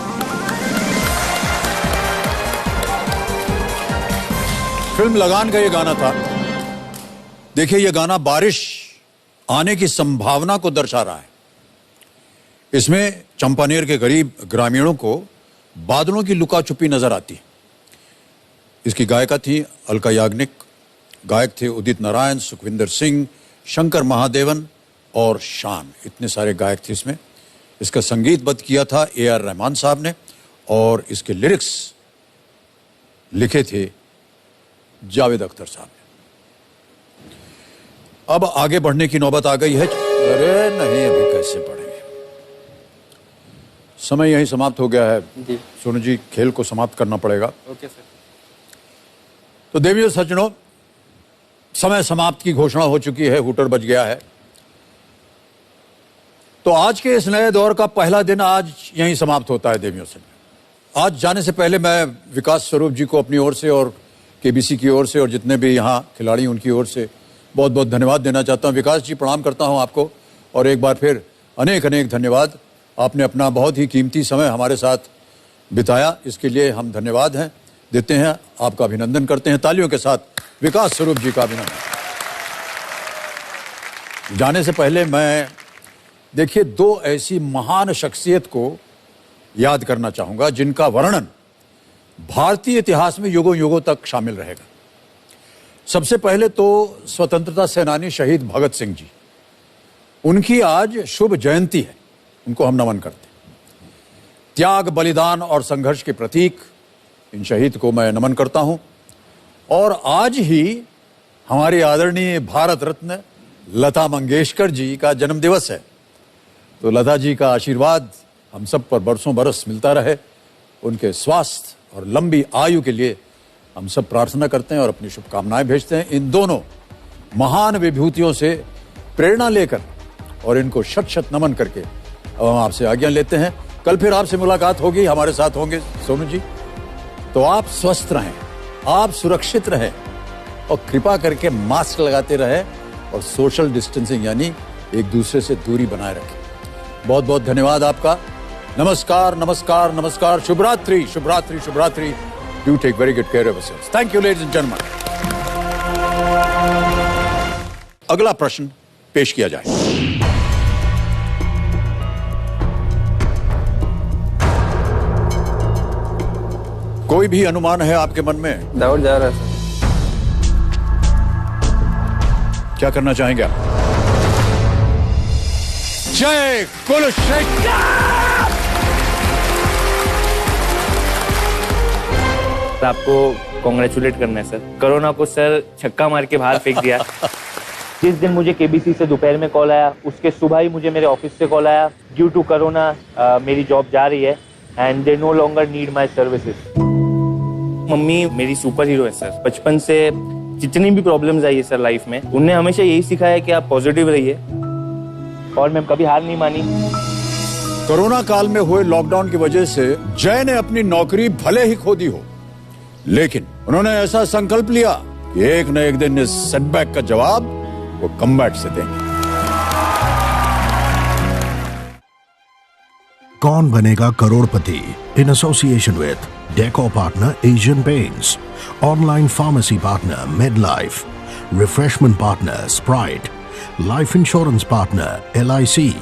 फिल्म लगान का ये गाना था। देखिए ये गाना बारिश आने की संभावना को दर्शा रहा है। इसमें चंपानेर के गरीब ग्रामीणों को बादलों की लुका छुपी नजर आती है। इसकी गायिका थी अलका याग्निक, गायक थे उदित नारायण, सुखविंदर सिंह, शंकर महादेवन और शान। इतने सारे गायक थे इसमें। इसका संगीतबद्ध किया था AR रहमान साहब ने और इसके लिरिक्स लिखे थे जावेद अख्तर साहब ने। अब आगे बढ़ने की नौबत आ गई है। अरे नहीं, अभी कैसे बढ़ेंगे, समय यही समाप्त हो गया है जी। सोनू जी, खेल को समाप्त करना पड़ेगा। Okay sir. तो देवियों सज्जनों, समय समाप्त की घोषणा हो चुकी है, हुटर बज गया है। तो आज के इस नए दौर का पहला दिन आज यहीं समाप्त होता है देवियों से। आज जाने से पहले मैं विकास स्वरूप जी को अपनी ओर से और केबीसी की ओर से और जितने भी यहाँ खिलाड़ी उनकी ओर से बहुत बहुत धन्यवाद देना चाहता हूँ। विकास जी, प्रणाम करता हूँ आपको और एक बार फिर अनेक अनेक धन्यवाद। आपने अपना बहुत ही कीमती समय हमारे साथ बिताया, इसके लिए हम धन्यवाद देते हैं, आपका अभिनंदन करते हैं। तालियों के साथ विकास स्वरूप जी का अभिनंदन। जाने से पहले मैं देखिए 2 ऐसी महान शख्सियत को याद करना चाहूंगा जिनका वर्णन भारतीय इतिहास में युगों युगों तक शामिल रहेगा। सबसे पहले तो स्वतंत्रता सेनानी शहीद भगत सिंह जी, उनकी आज शुभ जयंती है, उनको हम नमन करते हैं। त्याग, बलिदान और संघर्ष के प्रतीक इन शहीद को मैं नमन करता हूं। और आज ही हमारी आदरणीय भारत रत्न लता मंगेशकर जी का जन्मदिवस है, तो लता जी का आशीर्वाद हम सब पर बरसों बरस मिलता रहे। उनके स्वास्थ्य और लंबी आयु के लिए हम सब प्रार्थना करते हैं और अपनी शुभकामनाएं भेजते हैं। इन दोनों महान विभूतियों से प्रेरणा लेकर और इनको शत शत नमन करके अब हम आपसे आज्ञा लेते हैं। कल फिर आपसे मुलाकात होगी, हमारे साथ होंगे सोनू जी। तो आप स्वस्थ रहें, आप सुरक्षित रहें और कृपा करके मास्क लगाते रहें और सोशल डिस्टेंसिंग यानी एक दूसरे से दूरी बनाए रखें। बहुत बहुत धन्यवाद आपका। नमस्कार नमस्कार नमस्कार। शुभरात्रि शुभरात्रि शुभरात्रि। Do take very good care of yourselves. Thank you ladies and gentleman. अगला प्रश्न पेश किया जाए। कोई भी अनुमान है आपके मन में? डाउट जा रहा है। क्या करना चाहेंगे आप? जय कुलशेखर। आपको कॉन्ग्रेचुलेट करना है सर। कोरोना को सर छक्का मार के बाहर फेंक दिया। जिस दिन मुझे केबीसी से दोपहर में कॉल आया, उसके सुबह ही मुझे मेरे ऑफिस से कॉल आया, ड्यू टू कोरोना मेरी जॉब जा रही है and they know longer need my services. Mummy मेरी सुपर हीरो है सर। बचपन से जितनी भी प्रॉब्लम्स आई है सर लाइफ में, उन्होंने हमेशा यही सिखाया कि आप पॉजिटिव रहिए और मैं कभी हार नहीं मानी। कोरोना काल में हुए लॉकडाउन की वजह से जय ने अपनी नौकरी भले ही खो दी हो, लेकिन उन्होंने ऐसा संकल्प लिया कि एक न एक दिन इस सेटबैक का जवाब वो कमबैक से देंगे। Kaun Banega Crorepati in association with decor partner Asian Paints, online pharmacy partner Medlife, refreshment partner Sprite, life insurance partner LIC,